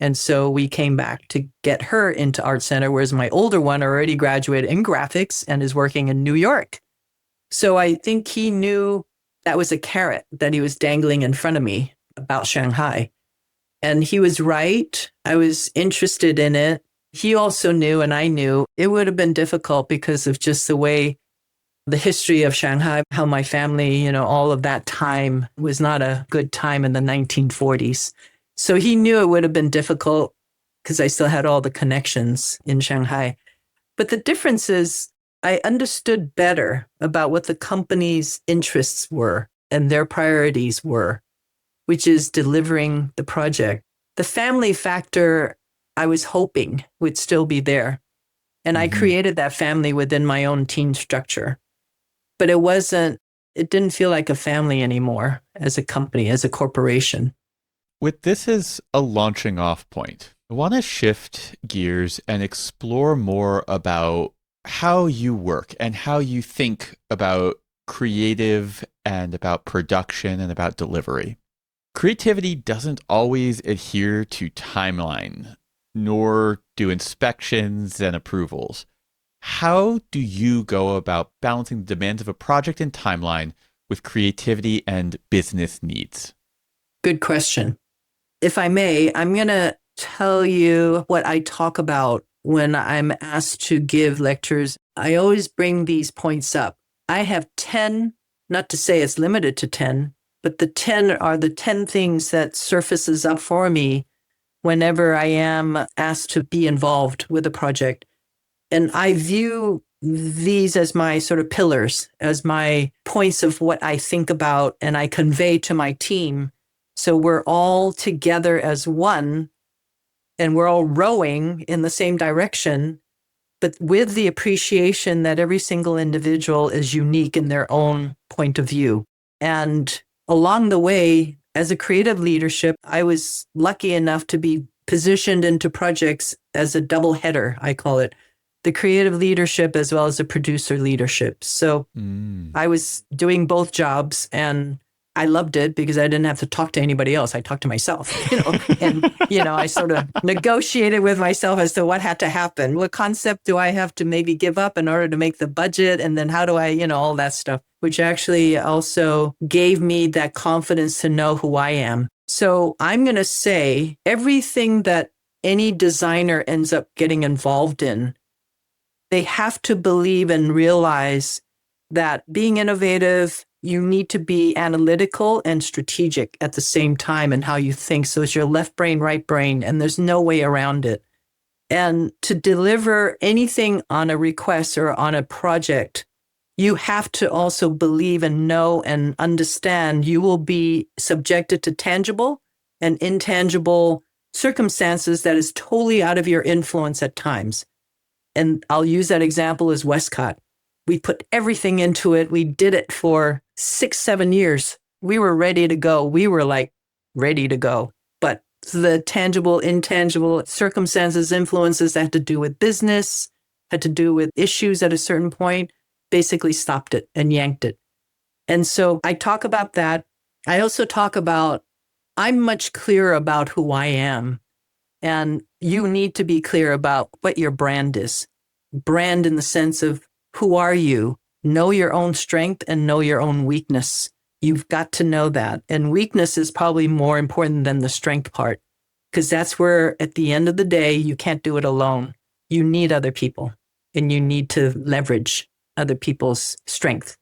And so we came back to get her into Art Center, whereas my older one already graduated in graphics and is working in New York. So I think he knew that was a carrot that he was dangling in front of me about Shanghai. And he was right. I was interested in it. He also knew, and I knew, it would have been difficult because of just the way the history of Shanghai, how my family, all of that time was not a good time in the 1940s. So he knew it would have been difficult because I still had all the connections in Shanghai. But the difference is I understood better about what the company's interests were and their priorities were, which is delivering the project. The family factor, I was hoping would still be there. And I created that family within my own team structure. But it didn't feel like a family anymore as a company, as a corporation. With this as a launching off point, I want to shift gears and explore more about how you work and how you think about creative and about production and about delivery. Creativity doesn't always adhere to timeline, nor do inspections and approvals. How do you go about balancing the demands of a project and timeline with creativity and business needs? Good question. If I may, I'm going to tell you what I talk about when I'm asked to give lectures. I always bring these points up. I have 10, not to say it's limited to 10, but the 10 are the 10 things that surfaces up for me whenever I am asked to be involved with a project. And I view these as my sort of pillars, as my points of what I think about and I convey to my team. So we're all together as one and we're all rowing in the same direction, but with the appreciation that every single individual is unique in their own point of view. And along the way, as a creative leadership, I was lucky enough to be positioned into projects as a double header, I call it, the creative leadership as well as the producer leadership. So I was doing both jobs and I loved it because I didn't have to talk to anybody else. I talked to myself, and, I sort of negotiated with myself as to what had to happen. What concept do I have to maybe give up in order to make the budget? And then how do I, all that stuff, which actually also gave me that confidence to know who I am. So I'm going to say everything that any designer ends up getting involved in, they have to believe and realize that being innovative, you need to be analytical and strategic at the same time in how you think. So it's your left brain, right brain, and there's no way around it. And to deliver anything on a request or on a project, you have to also believe and know and understand you will be subjected to tangible and intangible circumstances that is totally out of your influence at times. And I'll use that example as Westcott. We put everything into it. We did it for 6-7 years. We were ready to go. We were like ready to go. But the tangible, intangible circumstances, influences that had to do with business, had to do with issues at a certain point, basically stopped it and yanked it. And so I talk about that. I also talk about, I'm much clearer about who I am. And you need to be clear about what your brand is. Brand in the sense of, who are you? Know your own strength and know your own weakness. You've got to know that. And weakness is probably more important than the strength part, because that's where at the end of the day, you can't do it alone. You need other people and you need to leverage other people's strength.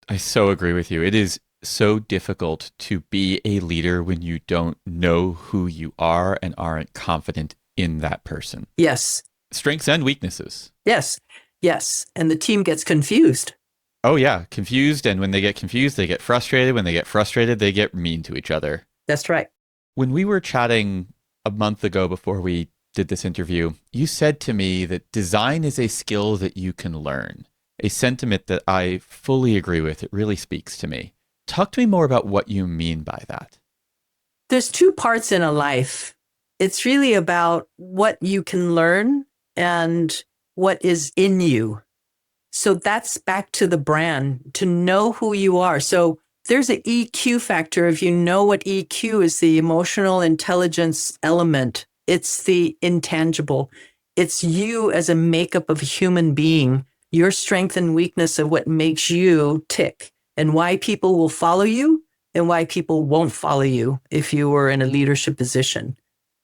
I so agree with you. It is so difficult to be a leader when you don't know who you are and aren't confident in that person. Yes. Strengths and weaknesses. Yes. Yes. And the team gets confused. Oh, yeah. Confused. And when they get confused, they get frustrated. When they get frustrated, they get mean to each other. That's right. When we were chatting a month ago before we did this interview, you said to me that design is a skill that you can learn, a sentiment that I fully agree with. It really speaks to me. Talk to me more about what you mean by that. There's two parts in a life. It's really about what you can learn and what is in you. So that's back to the brand, to know who you are. So there's an EQ factor. If you know what EQ is, the emotional intelligence element, it's the intangible. It's you as a makeup of a human being, your strength and weakness of what makes you tick and why people will follow you and why people won't follow you if you were in a leadership position.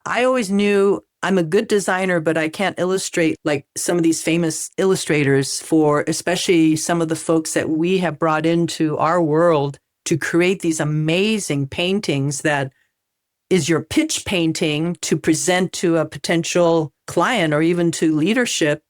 I always knew I'm a good designer, but I can't illustrate like some of these famous illustrators for especially some of the folks that we have brought into our world to create these amazing paintings that is your pitch painting to present to a potential client or even to leadership.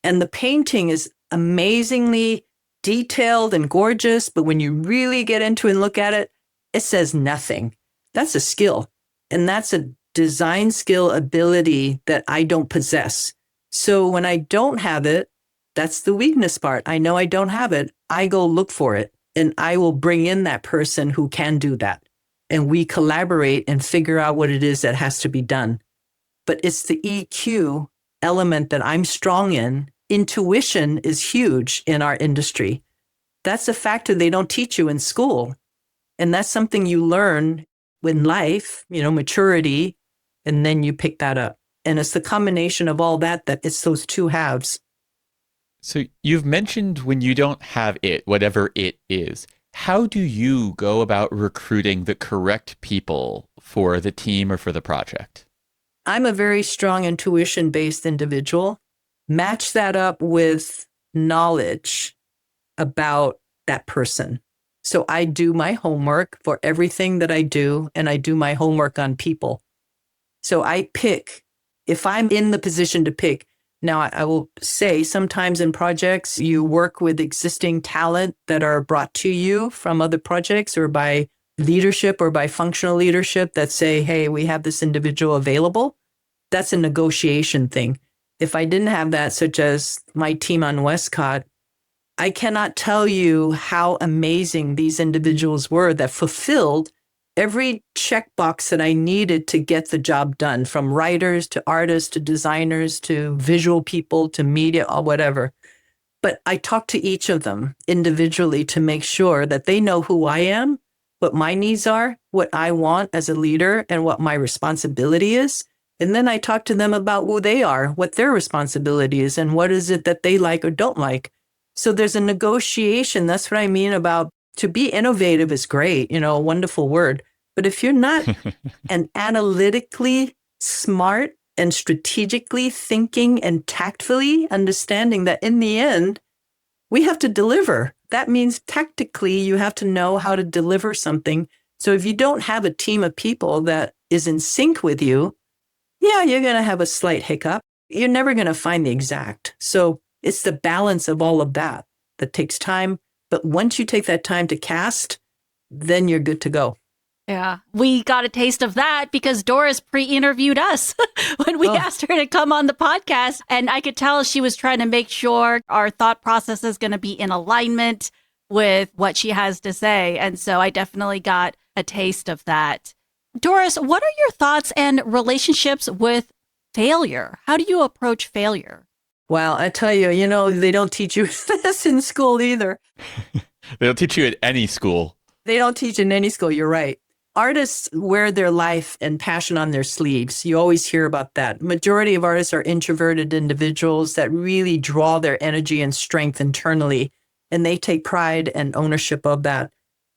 And the painting is amazingly detailed and gorgeous, but when you really get into it and look at it, it says nothing. That's a skill. And that's a design skill ability that I don't possess. So when I don't have it, that's the weakness part. I know I don't have it. I go look for it and I will bring in that person who can do that. And we collaborate and figure out what it is that has to be done. But it's the EQ element that I'm strong in. Intuition is huge in our industry. That's a factor they don't teach you in school. And that's something you learn in life, maturity, and then you pick that up. And it's the combination of all that it's those two halves. So you've mentioned when you don't have it, whatever it is, how do you go about recruiting the correct people for the team or for the project? I'm a very strong intuition-based individual. Match that up with knowledge about that person. So I do my homework for everything that I do, and I do my homework on people. So I pick, if I'm in the position to pick. Now, I will say sometimes in projects, you work with existing talent that are brought to you from other projects or by leadership or by functional leadership that say, hey, we have this individual available. That's a negotiation thing. If I didn't have that, such as my team on WestCOT, I cannot tell you how amazing these individuals were that fulfilled every checkbox that I needed to get the job done, from writers to artists to designers to visual people to media or whatever. But I talk to each of them individually to make sure that they know who I am, what my needs are, what I want as a leader, and what my responsibility is. And then I talk to them about who they are, what their responsibility is, and what is it that they like or don't like. So there's a negotiation. That's what I mean about to be innovative is great, a wonderful word. But if you're not an analytically smart and strategically thinking and tactfully understanding that in the end, we have to deliver. That means tactically, you have to know how to deliver something. So if you don't have a team of people that is in sync with you, yeah, you're going to have a slight hiccup. You're never going to find the exact. So it's the balance of all of that takes time. But once you take that time to cast, then you're good to go. Yeah, we got a taste of that because Doris pre-interviewed us when we asked her to come on the podcast. And I could tell she was trying to make sure our thought process is going to be in alignment with what she has to say. And so I definitely got a taste of that. Doris, what are your thoughts and relationships with failure? How do you approach failure? Well, I tell you, they don't teach you this in school either. They don't teach you at any school. They don't teach in any school. You're right. Artists wear their life and passion on their sleeves. You always hear about that. Majority of artists are introverted individuals that really draw their energy and strength internally, and they take pride and ownership of that.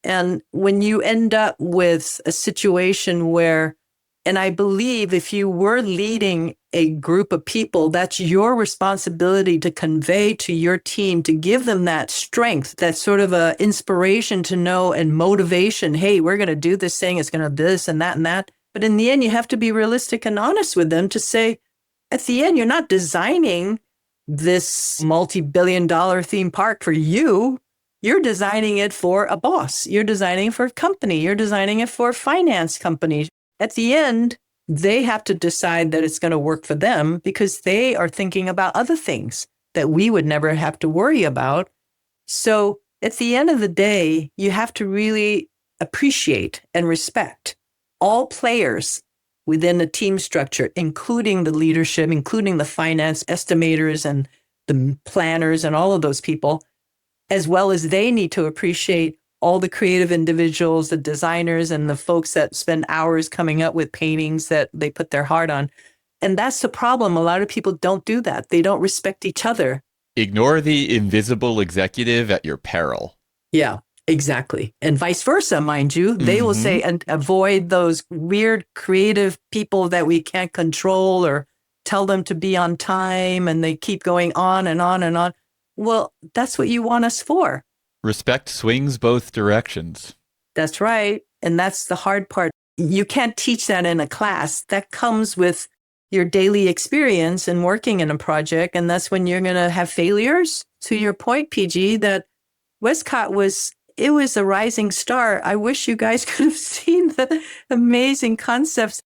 And when you end up with a situation where, and I believe if you were leading a group of people, that's your responsibility to convey to your team, to give them that strength, that sort of a inspiration to know and motivation. Hey, we're going to do this thing. It's going to do this and that and that. But in the end, you have to be realistic and honest with them to say, at the end, you're not designing this multi-billion-dollar theme park for you. You're designing it for a boss. You're designing it for a company. You're designing it for a finance company. At the end, they have to decide that it's going to work for them because they are thinking about other things that we would never have to worry about. So at the end of the day, you have to really appreciate and respect all players within the team structure, including the leadership, including the finance estimators and the planners and all of those people, as well as they need to appreciate all the creative individuals, the designers, and the folks that spend hours coming up with paintings that they put their heart on. And that's the problem. A lot of people don't do that. They don't respect each other. Ignore the invisible executive at your peril. Yeah, exactly. And vice versa, mind you. They will say, and avoid those weird creative people that we can't control or tell them to be on time, and they keep going on and on and on. Well, that's what you want us for. Respect swings both directions. That's right. And that's the hard part. You can't teach that in a class. That comes with your daily experience and working in a project. And that's when you're going to have failures. To your point, PG, that WestCOT was a rising star. I wish you guys could have seen the amazing concepts.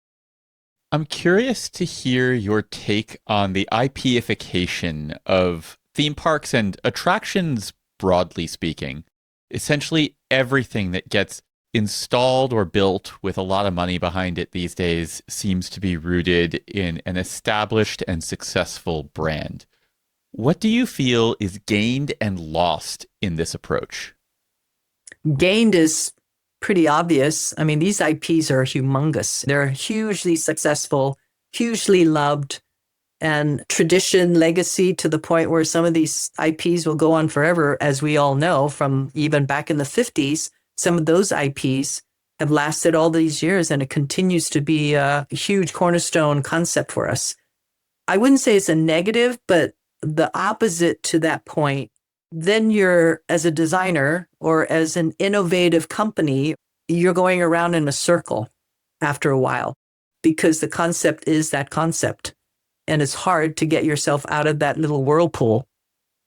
I'm curious to hear your take on the IPification of theme parks and attractions, broadly speaking. Essentially, everything that gets installed or built with a lot of money behind it these days seems to be rooted in an established and successful brand. What do you feel is gained and lost in this approach? Gained is pretty obvious. I mean, these IPs are humongous. They're hugely successful, hugely loved, and tradition, legacy to the point where some of these IPs will go on forever, as we all know, from even back in the 50s. Some of those IPs have lasted all these years, and it continues to be a huge cornerstone concept for us. I wouldn't say it's a negative, but the opposite to that point, then you're, as a designer or as an innovative company, you're going around in a circle after a while because the concept is that concept. And it's hard to get yourself out of that little whirlpool.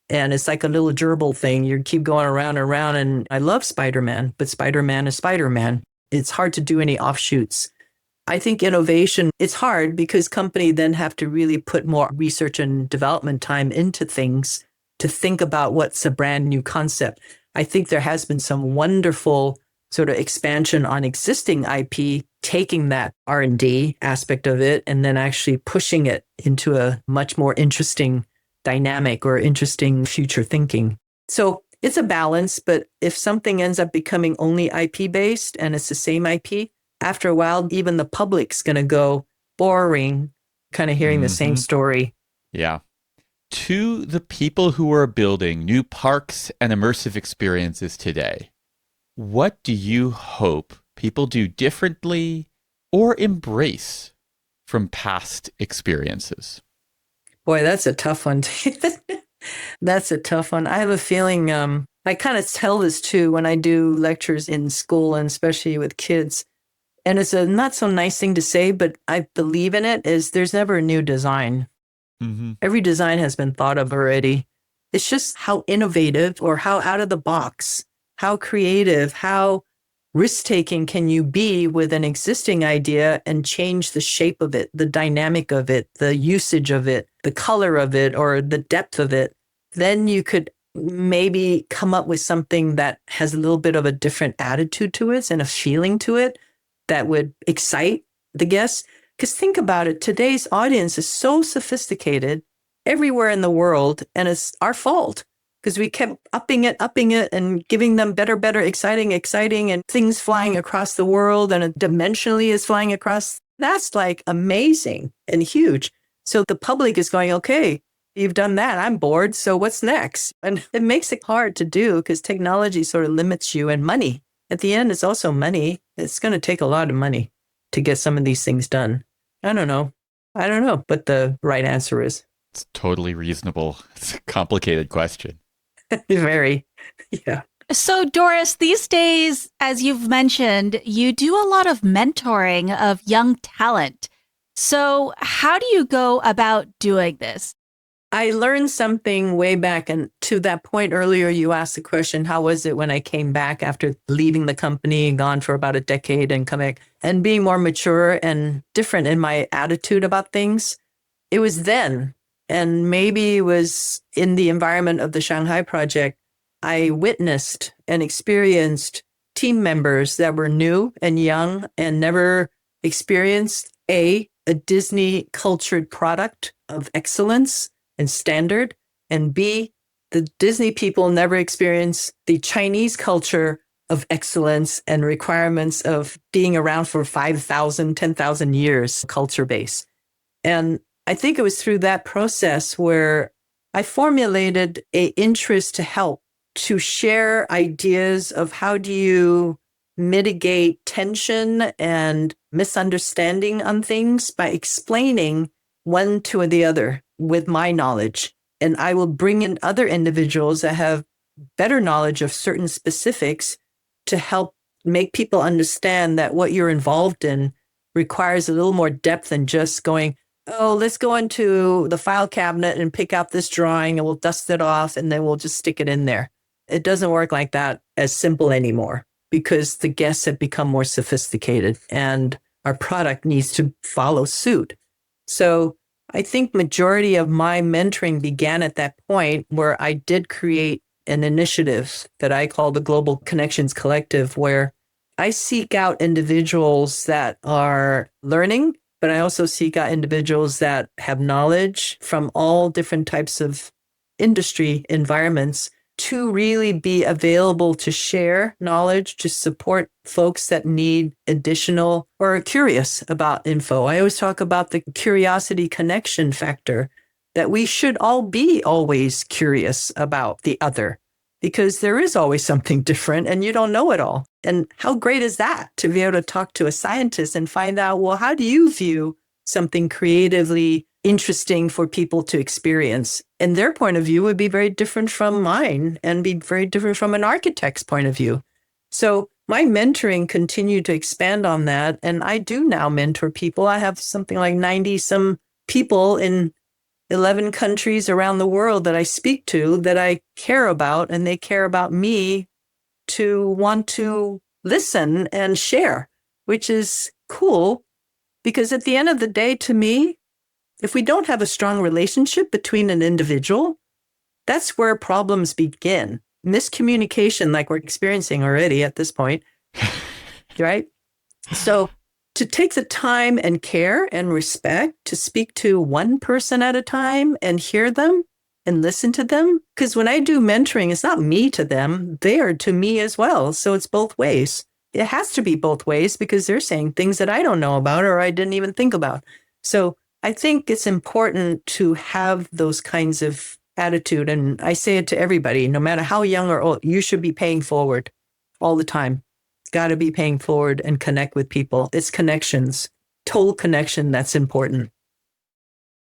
And it's like a little gerbil thing. You keep going around and around. And I love Spider-Man, but Spider-Man is Spider-Man. It's hard to do any offshoots. I think innovation, it's hard because companies then have to really put more research and development time into things to think about what's a brand new concept. I think there has been some wonderful sort of expansion on existing IP, taking that R&D aspect of it and then actually pushing it into a much more interesting dynamic or interesting future thinking. So it's a balance, but if something ends up becoming only IP based and it's the same IP, after a while, even the public's going to go boring, kind of hearing the same story. Yeah. To the people who are building new parks and immersive experiences today, what do you hope people do differently or embrace from past experiences? Boy, that's a tough one. That's a tough one. I have a feeling, I kind of tell this too when I do lectures in school and especially with kids. And it's a not so nice thing to say, but I believe in it, is there's never a new design. Every design has been thought of already. It's just how innovative or how out of the box, how creative, how risk-taking can you be with an existing idea and change the shape of it, the dynamic of it, the usage of it, the color of it, or the depth of it. Then you could maybe come up with something that has a little bit of a different attitude to it and a feeling to it that would excite the guests. Because think about it, today's audience is so sophisticated everywhere in the world, and it's our fault because we kept upping it, and giving them better, exciting, and things flying across the world, and it dimensionally is flying across. That's like amazing and huge. So the public is going, okay, you've done that. I'm bored. So what's next? And it makes it hard to do because technology sort of limits you, and money. At the end, it's also money. It's going to take a lot of money to get some of these things done. I don't know, but the right answer is. It's totally reasonable. It's a complicated question. Very, yeah. So, Doris, these days, as you've mentioned, you do a lot of mentoring of young talent. So how do you go about doing this? I learned something way back. And to that point earlier, you asked the question, how was it when I came back after leaving the company and gone for about a decade and coming and being more mature and different in my attitude about things? It was then. And maybe it was in the environment of the Shanghai project, I witnessed and experienced team members that were new and young and never experienced a Disney cultured product of excellence and standard, and B, the Disney people never experienced the Chinese culture of excellence and requirements of being around for 5,000, 10,000 years, culture base. And I think it was through that process where I formulated an interest to help, to share ideas of how do you mitigate tension and misunderstanding on things by explaining one to the other with my knowledge. And I will bring in other individuals that have better knowledge of certain specifics to help make people understand that what you're involved in requires a little more depth than just going, oh, let's go into the file cabinet and pick out this drawing and we'll dust it off and then we'll just stick it in there. It doesn't work like that as simple anymore because the guests have become more sophisticated. And our product needs to follow suit. So I think majority of my mentoring began at that point where I did create an initiative that I call the Global Connections Collective, where I seek out individuals that are learning, but I also seek out individuals that have knowledge from all different types of industry environments to really be available to share knowledge, to support folks that need additional or are curious about info. I always talk about the curiosity connection factor, that we should all be always curious about the other, because there is always something different and you don't know it all. And how great is that to be able to talk to a scientist and find out, well, how do you view something creatively interesting for people to experience? And their point of view would be very different from mine and be very different from an architect's point of view. So my mentoring continued to expand on that. And I do now mentor people. I have something like 90 some people in 11 countries around the world that I speak to, that I care about, and they care about me to want to listen and share, which is cool. Because at the end of the day, to me, if we don't have a strong relationship between an individual, that's where problems begin. Miscommunication, like we're experiencing already at this point, right? So to take the time and care and respect to speak to one person at a time and hear them and listen to them. Because when I do mentoring, it's not me to them, they are to me as well. So it's both ways. It has to be both ways because they're saying things that I don't know about or I didn't even think about. So I think it's important to have those kinds of attitude. And I say it to everybody, no matter how young or old, you should be paying forward all the time. Got to be paying forward and connect with people. It's connections, total connection that's important.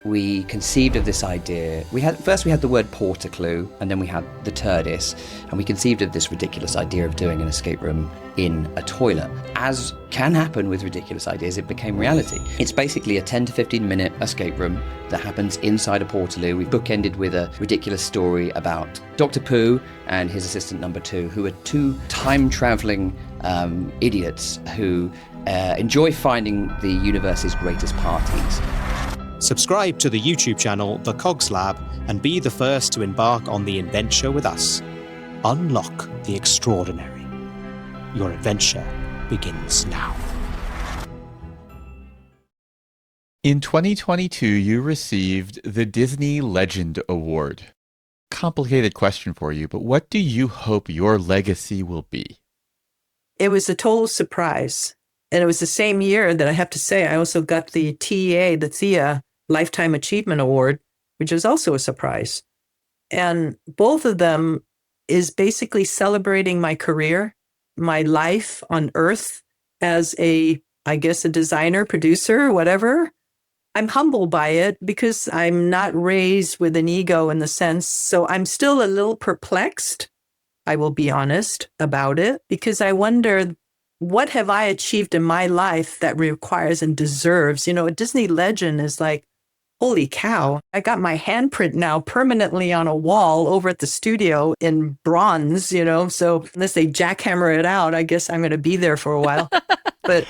We conceived of this idea. First we had the word portaclue, and then we had the TERDIS, and we conceived of this ridiculous idea of doing an escape room in a toilet. As can happen with ridiculous ideas, it became reality. It's basically a 10 to 15 minute escape room that happens inside a portaloo. We bookended with a ridiculous story about Dr. Pooh and his assistant number 2, who are two time-traveling idiots who enjoy finding the universe's greatest parties. Subscribe to the YouTube channel The Cogs Lab and be the first to embark on the adventure with us. Unlock the extraordinary. Your adventure begins now. In 2022, you received the Disney Legend Award. Complicated question for you, but what do you hope your legacy will be? It was a total surprise. And it was the same year that I have to say I also got the TEA, the THEA Lifetime Achievement Award, which is also a surprise. And both of them is basically celebrating my career, my life on Earth as a designer, producer, whatever. I'm humbled by it because I'm not raised with an ego in the sense. So I'm still a little perplexed, I will be honest about it, because I wonder, what have I achieved in my life that requires and deserves? A Disney legend is like, holy cow, I got my handprint now permanently on a wall over at the studio in bronze, so unless they jackhammer it out, I guess I'm going to be there for a while. But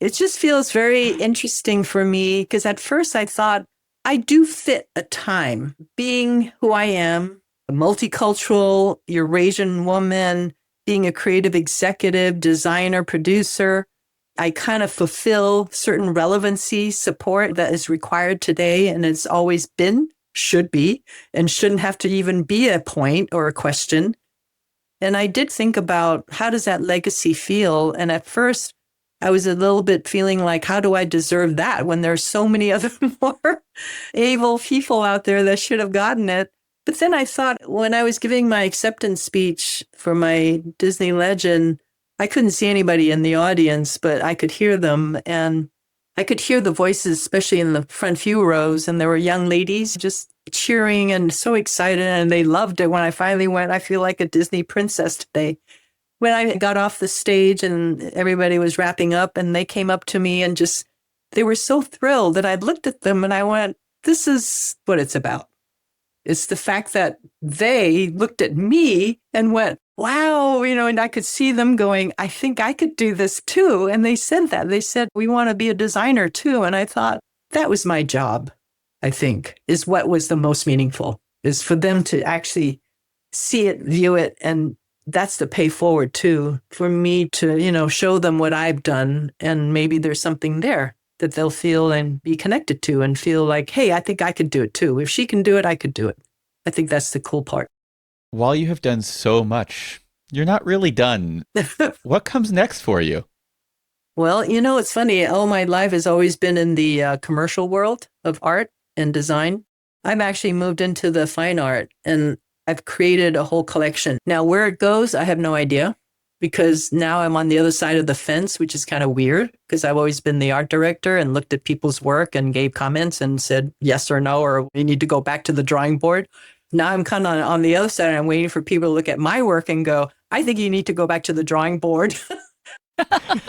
it just feels very interesting for me because at first I thought I do fit a time being who I am, a multicultural Eurasian woman, being a creative executive, designer, producer. I kind of fulfill certain relevancy support that is required today and it's always been, should be, and shouldn't have to even be a point or a question. And I did think about how does that legacy feel? And at first, I was a little bit feeling like, how do I deserve that when there's so many other more able people out there that should have gotten it? But then I thought when I was giving my acceptance speech for my Disney Legend, I couldn't see anybody in the audience, but I could hear them. And I could hear the voices, especially in the front few rows. And there were young ladies just cheering and so excited. And they loved it when I finally went, I feel like a Disney princess today. When I got off the stage and everybody was wrapping up and they came up to me and they were so thrilled that I looked at them and I went, this is what it's about. It's the fact that they looked at me and went, wow, and I could see them going, I think I could do this too. And they said that. They said, we want to be a designer too. And I thought, that was my job, I think, is what was the most meaningful, is for them to actually see it, view it. And that's the pay forward too, for me to, show them what I've done. And maybe there's something there that they'll feel and be connected to and feel like, hey, I think I could do it too. If she can do it, I could do it. I think that's the cool part. While you have done so much, you're not really done. What comes next for you? Well, it's funny. All my life has always been in the commercial world of art and design. I've actually moved into the fine art and I've created a whole collection. Now, where it goes, I have no idea, because now I'm on the other side of the fence, which is kind of weird because I've always been the art director and looked at people's work and gave comments and said yes or no, or we need to go back to the drawing board. Now I'm kind of on the other side and I'm waiting for people to look at my work and go, I think you need to go back to the drawing board.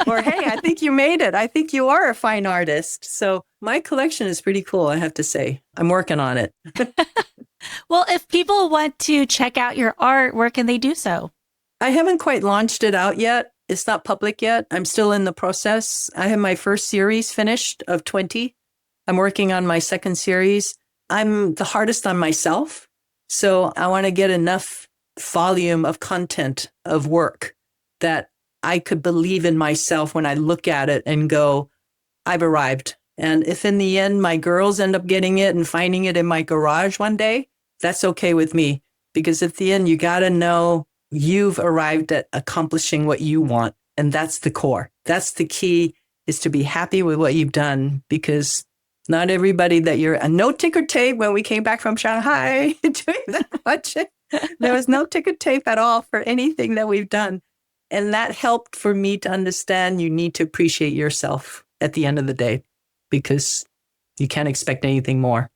Or, hey, I think you made it. I think you are a fine artist. So my collection is pretty cool, I have to say. I'm working on it. Well, if people want to check out your art, where can they do so? I haven't quite launched it out yet. It's not public yet. I'm still in the process. I have my first series finished of 20. I'm working on my second series. I'm the hardest on myself. So I want to get enough volume of content of work that I could believe in myself when I look at it and go, I've arrived. And if in the end my girls end up getting it and finding it in my garage one day, that's okay with me. Because at the end, you got to know you've arrived at accomplishing what you want. And that's the core. That's the key, is to be happy with what you've done, because not everybody that you're no ticker tape. When we came back from Shanghai doing that project, there was no ticker tape at all for anything that we've done. And that helped for me to understand you need to appreciate yourself at the end of the day, because you can't expect anything more.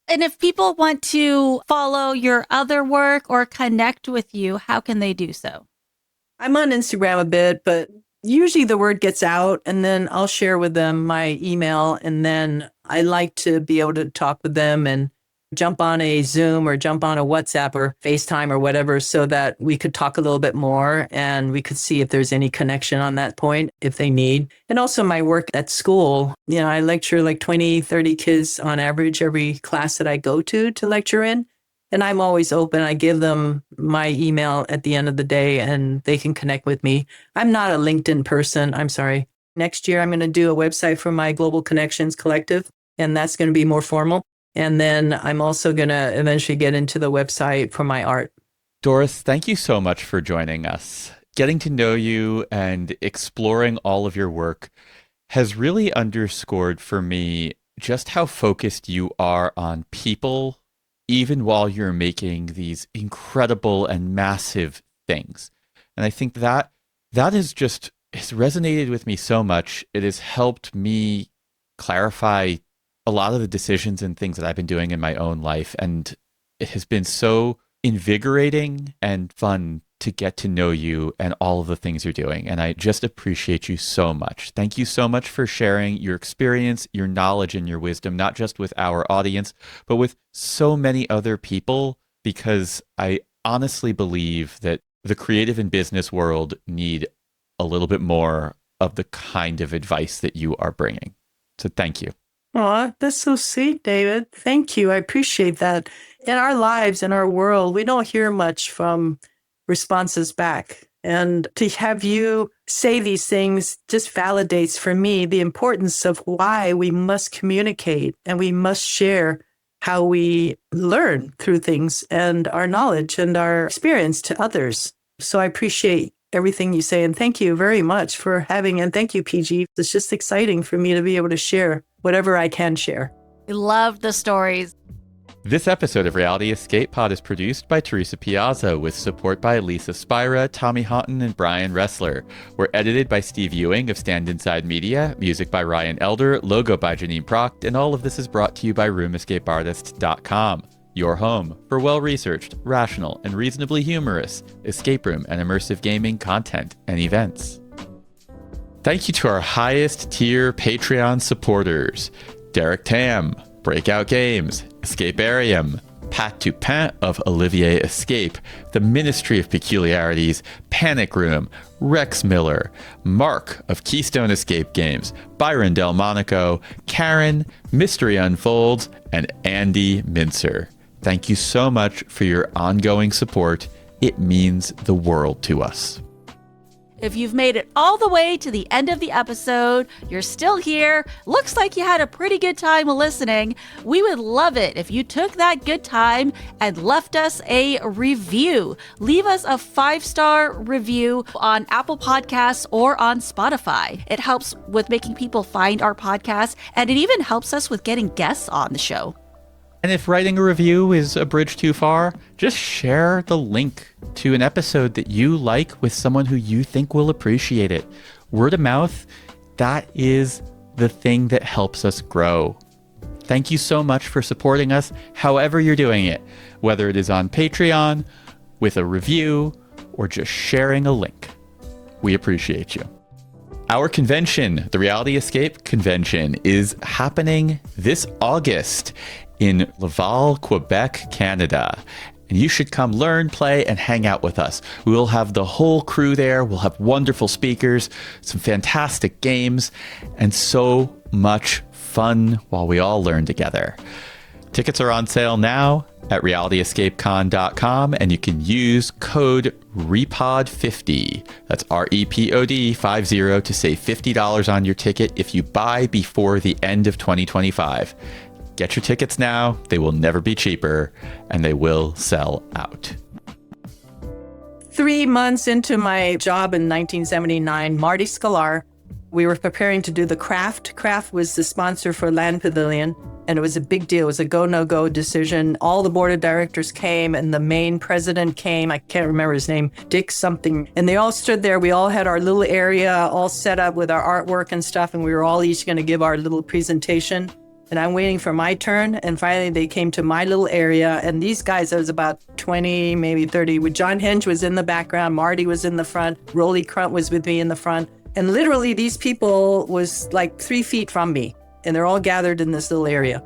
And if people want to follow your other work or connect with you, how can they do so? I'm on Instagram a bit, but usually the word gets out and then I'll share with them my email. And then I like to be able to talk with them and jump on a Zoom or jump on a WhatsApp or FaceTime or whatever, so that we could talk a little bit more and we could see if there's any connection on that point if they need. And also my work at school, I lecture like 20, 30 kids on average every class that I go to lecture in. And I'm always open. I give them my email at the end of the day and they can connect with me. I'm not a LinkedIn person. I'm sorry. Next year, I'm going to do a website for my Global Connections Collective, and that's going to be more formal. And then I'm also going to eventually get into the website for my art. Doris, thank you so much for joining us. Getting to know you and exploring all of your work has really underscored for me just how focused you are on people, even while you're making these incredible and massive things. And I think that has resonated with me so much. It has helped me clarify a lot of the decisions and things that I've been doing in my own life. And it has been so invigorating and fun to get to know you and all of the things you're doing. And I just appreciate you so much. Thank you so much for sharing your experience, your knowledge, and your wisdom, not just with our audience, but with so many other people, because I honestly believe that the creative and business world need a little bit more of the kind of advice that you are bringing. So thank you. Aw, that's so sweet, David. Thank you. I appreciate that. In our lives, in our world, we don't hear much from responses back. And to have you say these things just validates for me the importance of why we must communicate and we must share how we learn through things and our knowledge and our experience to others. So I appreciate everything you say. And thank you very much for having, and thank you, PG. It's just exciting for me to be able to share whatever I can share. We love the stories. This episode of Reality Escape Pod is produced by Teresa Piazza with support by Lisa Spira, Tommy Houghton, and Brian Ressler. We're edited by Steve Ewing of Stand Inside Media, music by Ryan Elder, logo by Janine Proct, and all of this is brought to you by RoomEscapeArtist.com. Your home for well-researched, rational, and reasonably humorous escape room and immersive gaming content and events. Thank you to our highest tier Patreon supporters: Derek Tam, Breakout Games, Escaparium, Pat Toupin of Olivier Escape, The Ministry of Peculiarities, Panic Room, Rex Miller, Mark of Keystone Escape Games, Byron Delmonico, Karen, Mystery Unfolds, and Andy Mincer. Thank you so much for your ongoing support. It means the world to us. If you've made it all the way to the end of the episode, you're still here, looks like you had a pretty good time listening, we would love it if you took that good time and left us a review. Leave us a 5-star review on Apple Podcasts or on Spotify. It helps with making people find our podcast, and it even helps us with getting guests on the show. And if writing a review is a bridge too far, just share the link to an episode that you like with someone who you think will appreciate it. Word of mouth, that is the thing that helps us grow. Thank you so much for supporting us, however you're doing it, whether it is on Patreon, with a review, or just sharing a link. We appreciate you. Our convention, the Reality Escape Convention, is happening this August in Laval, Quebec, Canada. And you should come learn, play, and hang out with us. We will have the whole crew there. We'll have wonderful speakers, some fantastic games, and so much fun while we all learn together. Tickets are on sale now at realityescapecon.com, and you can use code REPOD50. That's REPOD 50 to save $50 on your ticket if you buy before the end of 2025. Get your tickets now. They will never be cheaper, and they will sell out. 3 months into my job in 1979, Marty Sklar, we were preparing to do the Craft. Craft was the sponsor for Land Pavilion, and it was a big deal. It was a go, no go decision. All the board of directors came, and the main president came. I can't remember his name, Dick something. And they all stood there. We all had our little area all set up with our artwork and stuff, and we were all each going to give our little presentation. And I'm waiting for my turn. And finally, they came to my little area. And these guys, there was about 20, maybe 30. John Henge was in the background. Marty was in the front. Rolly Crunt was with me in the front. And literally, these people was like 3 feet from me. And they're all gathered in this little area.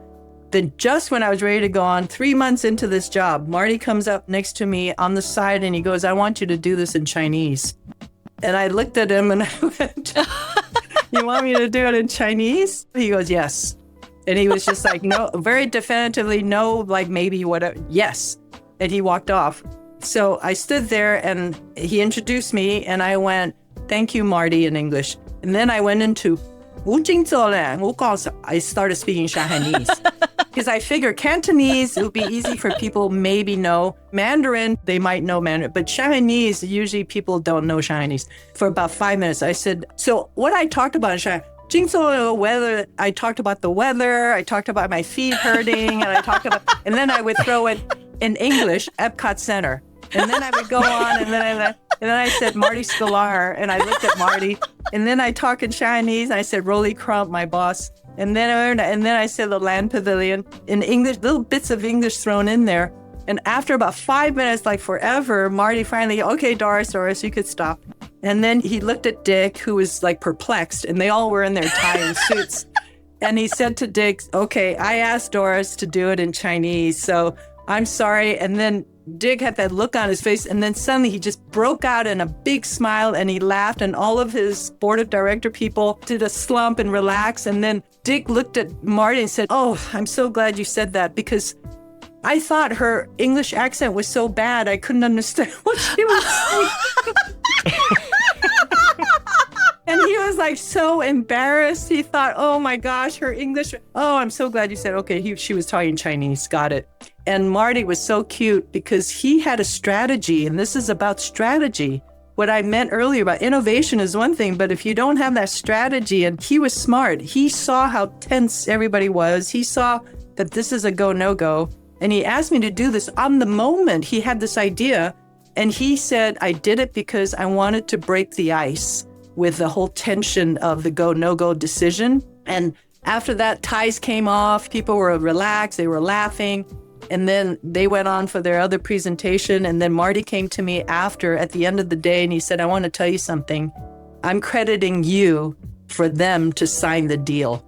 Then just when I was ready to go on, 3 months into this job, Marty comes up next to me on the side and he goes, "I want you to do this in Chinese." And I looked at him and I went, "You want me to do it in Chinese?" He goes, "Yes." And he was just like, no, very definitively, no, like maybe whatever, yes. And he walked off. So I stood there and he introduced me and I went, "Thank you, Marty," in English. And then I went into, I started speaking Shanghainese. Because I figured Cantonese, it would be easy for people maybe know. Mandarin, they might know Mandarin. But Shanghainese, usually people don't know Shanghainese. For about 5 minutes, I said, so what I talked about in Shanghai, weather, I talked about the weather, I talked about my feet hurting, and then I would throw it in English, EPCOT Center. And then I would go on, and then I said Marty Sklar, and I looked at Marty, and then I talked in Chinese, and I said Rolly Crump, my boss, and then I said the Land Pavilion in English, little bits of English thrown in there. And after about 5 minutes, like forever, Marty finally, "Okay, Doris, you could stop." And then he looked at Dick, who was like perplexed, and they all were in their tie and suits. And he said to Dick, "Okay, I asked Doris to do it in Chinese, so I'm sorry." And then Dick had that look on his face, and then suddenly he just broke out in a big smile, and he laughed, and all of his board of director people did a slump and relax. And then Dick looked at Marty and said, "Oh, I'm so glad you said that, because I thought her English accent was so bad, I couldn't understand what she was saying." And he was like so embarrassed. He thought, "Oh my gosh, her English. Oh, I'm so glad you said, okay, she was talking Chinese. Got it." And Marty was so cute because he had a strategy, and this is about strategy. What I meant earlier about innovation is one thing, but if you don't have that strategy, and he was smart, he saw how tense everybody was. He saw that this is a go, no go. And he asked me to do this on the moment. He had this idea, and he said, "I did it because I wanted to break the ice with the whole tension of the go, no go decision." And after that, ties came off. People were relaxed. They were laughing. And then they went on for their other presentation. And then Marty came to me after, at the end of the day, and he said, "I want to tell you something. I'm crediting you for them to sign the deal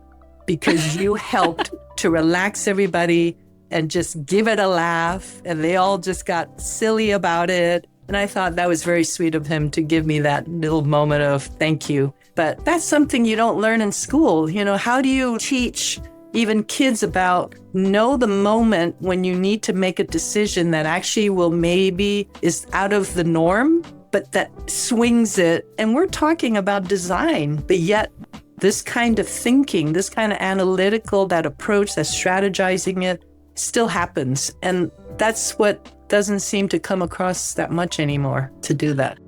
because you helped to relax everybody, and just give it a laugh. And they all just got silly about it. And I thought that was very sweet of him to give me that little moment of thank you. But that's something you don't learn in school. You know, how do you teach even kids about know the moment when you need to make a decision that actually will maybe is out of the norm, but that swings it. And we're talking about design, but yet this kind of thinking, this kind of analytical, that approach, that strategizing it still happens. And that's what doesn't seem to come across that much anymore, to do that.